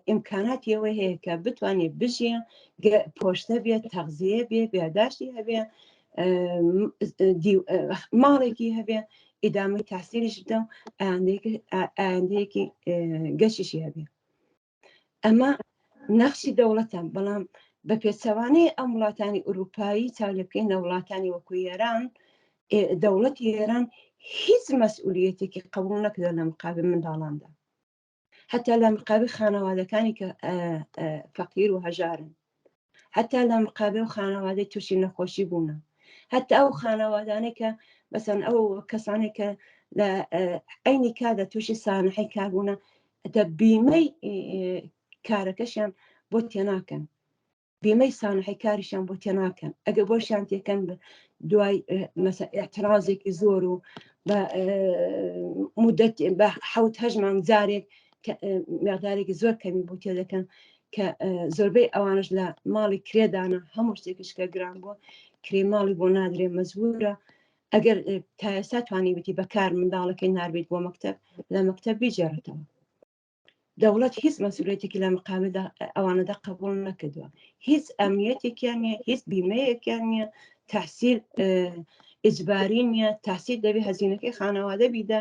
ئیمکاناتی ئەوە هەیە کە بتوانێت بژێ، پۆشتە بێت، تەغزیە بێ، بێداشتی هەبێ، ماڵێکی هەبێ، ئیدامی تەحسیلیش بدە و ئایندەیەکی گەشتیشی هەبێ. ئەمە نەخشی دەوڵەتە، بەڵام بە پێچەوانەی ئەم وڵاتانی ئوروپایی چاو لێ بکەین لە وڵاتانی وەکو ئێران، دەوڵەتی ئێران هیچ مەسئولیەتێکی قبول نەکردە لە مقابل منداڵاندا، حتا لە مقابل خانەوادەکانی کە فەقیر و هەژارن، حتا لە مقابل خانەوادەی تووشی نەخۆشی بوونە، حتا ئەو خانەوادانەی کە مەسەڵەن ئەو کەسانێک کە لە عەینی کاردا تووشی سانحەی کار بوونە بیمەی کارەکەشیان بۆ تێناکەن، بیمەی سانحەی کاریشیان بۆ تێناکەن. ئەگەر بۆشیان تێکەن دوای ئێعترازێکی زۆر و بە مودەت بە 7-8 مانگ جارێک مقدارێکی زۆر کەمی بۆ تێ دەکەن کە زۆربەی ئەوانش لە ماڵی کرێدانە، هەموو شتێکیش کە گران بووە کرێ ماڵی بۆ نادرێ، مەجبورە ئەگەر تا ئێستا توانی بێتی بەکار منداڵەکەی ناربێت بۆ مەکتەب، لە مەکتەب بیجێڕێتەوە. دەوڵەت هیچ مەسئولیەتێکی لە مقابل ئەوانەدا قبول نەکردووە، هیچ ئەمنیەتێکیان نییە، هیچ بیمەیەکیان نییە، تەحسیل ئیجباری نییە، تەحسیل دەبێ هەزینەکەی خانەوادە بیدە،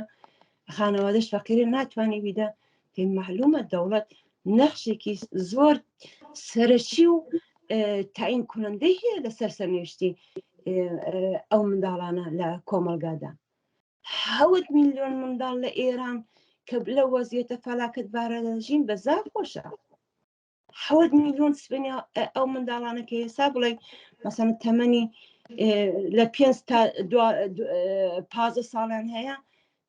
خانەوادەش فەقیرە ناتوانێ بیدە. پێی معلومە دەوڵەت نەخشێکی زۆر سەرەکی و تعیین کنەندەی هەیە لەسەر سەرنوێشتی ئەو منداڵانە لە کۆمەلگادا. حەوت میلیۆن منداڵ لە ئێران کە لە وەزیەتە فەلاکەت بارە دەژین بەزار خۆشە. حەوت میلیۆن سبینی ئەو منداڵانەکە ئێستا بڵێ مەسەن تەمەنی لە 5 تا 15 ساڵیان هەیە،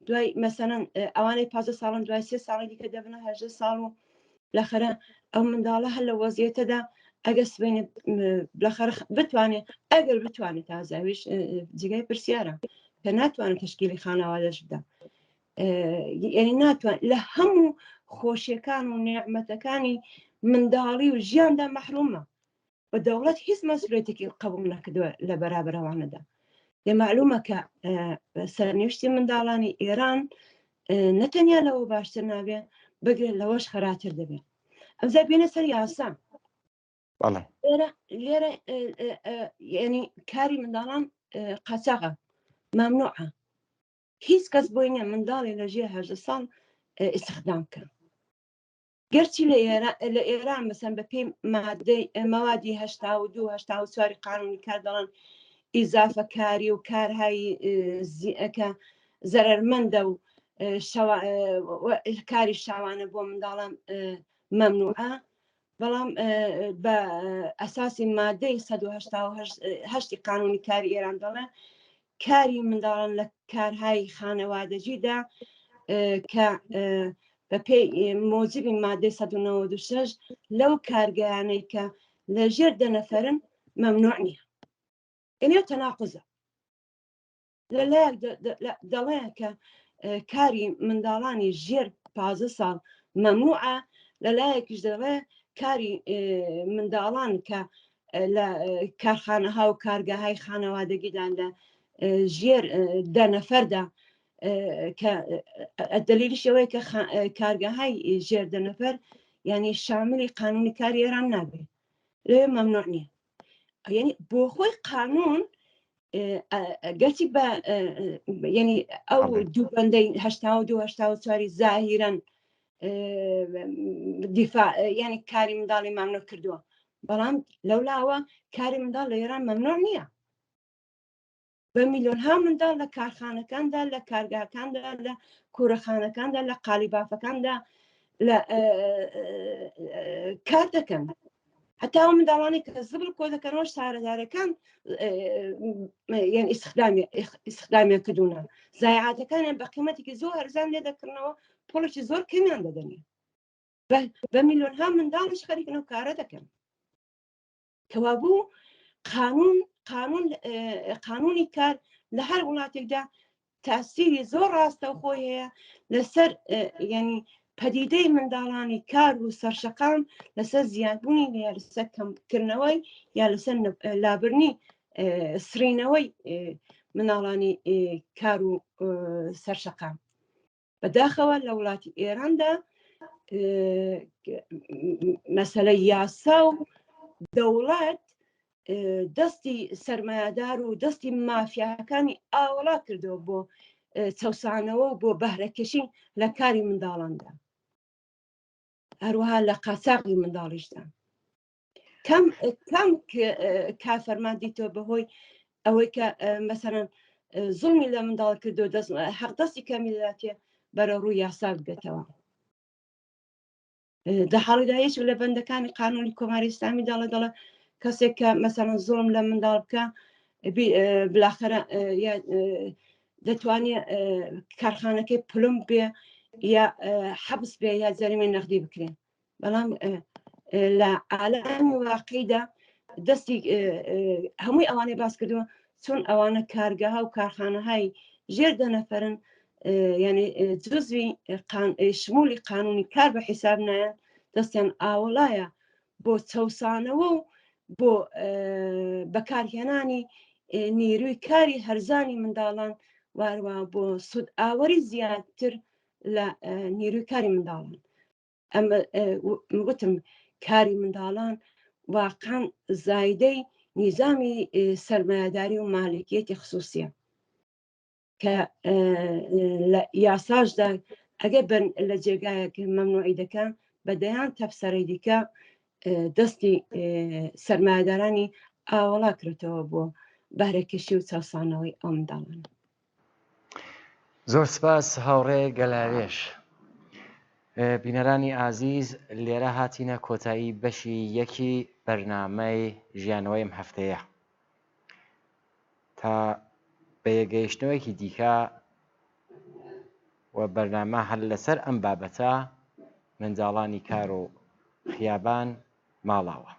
دوای مەسەنەن ئەوانەی 15 ساڵن دوای 3 ساڵی دیکە دەبنە 18 ساڵ و لەخەرە ئەو منداڵە هەر لە وەزیەتەدا ئەگە سبینێ لەخەر بتوانێت ئەگەر بتوانێت تا زاویش جگای پرسیارە کە ناتوانێت تشکیلی خانەوادەش بدە، یعنی ناتوان لە هەموو خۆشیەکان و نێعمەتەکانی منداڵی و ژیاندا مەحرومە و دەوڵەت هیچ مەسئولیەتێکی قبول نەکردووە لە بەرابەرەوانەدا. لێ معلومە کە سەرنوشتی منداڵانی ئێران نەتەنیا لەوە باشتر نابێت بگرێت لەوەش خەراتر دەبێت. ئەمجا بێنە سەر یاسا. لێرە ینی کاری منداڵان قاچاغە، مەمنوعە. هیچ کەس بۆی نییە منداڵی لە ژێر 18 ساڵ ئیستخدام کەن. گەرچی لە ئێران مەسەن بە پێی مەوادی 82 قانونی کار دەڵێن ئیزافە کاری و کارهایی ئەکە زەرەرمەندە و کاری شاوانە بۆ منداڵان مەمنوعە، بەڵام بە ئەساسی مادەی 188 قانونی کاری ئێران دەڵێ کاری منداڵان لە کارهای خانەوادەجیدا کە بە پێی مۆجیبی مادەی 196 لەو کارگەیانەی کە لە ژێر 10 نەفەرن مەمنوع نییە. ئێنێ تەناقوزە لەلایەک دەڵێ کە کاری منداڵانی ژێر 15 ساڵ مەمنوعە، لەلایەکیش دەڵێ کاری منداڵان کە لە کارخانەها و کارگاهای خانەوادەگیدان لە ژێر 10 نەفەردا کە دلیلیش ئەوەیە کە کارگاهای ژێر 10 نەفەر یعنی شاملی قانونی کاری ئێران نابێت، لێ مەمنوع نییە. یعنی بۆ خۆی قانون گەرچی بە یعنی ئەو دوو بەندەی 82 زاهیرەن دیفاع یعنی کاری منداڵی مەمنوع کردووە، بەڵام لەولاوە کاری منداڵ لە ئێران مەمنوع نییە. بە میلیۆنها منداڵ لە کارخانەکاندا، لە کارگاکاندا، لە کوورەخانەکاندا، لە قالیبافەکاندا لە کار دەکەن. حتا ئەو منداڵانی کە زبر کۆ دەکەنەوە سارەدارەکان یان ئیستخدامیان کردوونە، زایعاتەکانیان بە قیمەتێکی زۆر هەرزان لێ دەکردنەوە، پۆڵێکی زۆر کەمیان دەدەنێ، بە میلیۆنها منداڵش خەریکن و کارە دەکەن. کەوا بوو قانونی کار لە هەر وڵاتێکدا تاسیری زۆر ڕاستەوخۆی هەیە لەسەر ینی پەدیدەی منداڵانی کار و سەرشەقام، لەسەر زیادبوونی یا لەسەر کەمکردنەوەی یا لەسەر لابرنی سرینەوەی مناڵانی کار و سەرشەقام. بەداخەوە لە وڵاتی ئێراندا مەسەلەی یاسا و دەوڵەت دەستی سەرمایه‌دار و دەستی مافیاکانی ئاوەڵا کردەوە بۆ چەوسانەوە و بۆ بەهرەکەشی لە کاری منداڵاندا، هەروەها لە قاچاقی منداڵیشدا. کەم کافەرمان دیتەوە بەهۆی ئەوەی کە مەسەرەن زوڵمی لە منداڵ کردو حەقدەستی کەمیلاتێ بەرە ڕووی یاسا بگەتەوە. دەحاڵیدا هیچ لە بەندەکانی قانونی کۆماری ئیسلامی دەڵێ کەسێک کە مەسەرەن زوڵم لە منداڵ بکە بلاخەرە دەتوانێت کارخانەکەی پلم بێ یا حەبس بێ یا جەریمەی نەقدی بکرێن، بەڵام لە عالەمی واقعیدا دەستی هەمووی ئەوانەی باس کردووە چون ئەوانە کارگاها و کارخانەهای ژێر 10 نەفەرن، یعنی جزوی شمولی قانونی کار بە حیساب نایەن، دەستیان ئاوەڵایە بۆ چەوسانەوە و بۆ بەکارهێنانی نیروی کاری هەرزانی منداڵان، واروە بۆ سود ئاوەری زیاتر لە نیروی کاری منداڵان. ئەمە گوتم کاری منداڵان واقعاً زایدەی نیزامی سەرمایه‌داری و مالکیەتی خصوصیە کە لە یاساشدا ئەگە لە جێگایەک مەمنوعی دەکەن بەدەیان تەفسەرەی دیکە دەستی سەرمایه‌دارانی ئاوەڵا کردەوە بۆ بەهرەکەشی و چاوسانەوەی ئەو منداڵان. زۆر سپاس هاوڕێ گەلاوێش. بینەرانی ئازیز، لێرە هاتینە کۆتایی بەشی یەکی بەرنامەی ژیانەوەی ئەم هەفتەیە. تا بە یەگەیشتنەوەیکی دیکە و بەرنامە هەر لەسەر ئەم بابەتە منداڵانی کار و خیابان ماڵاوە.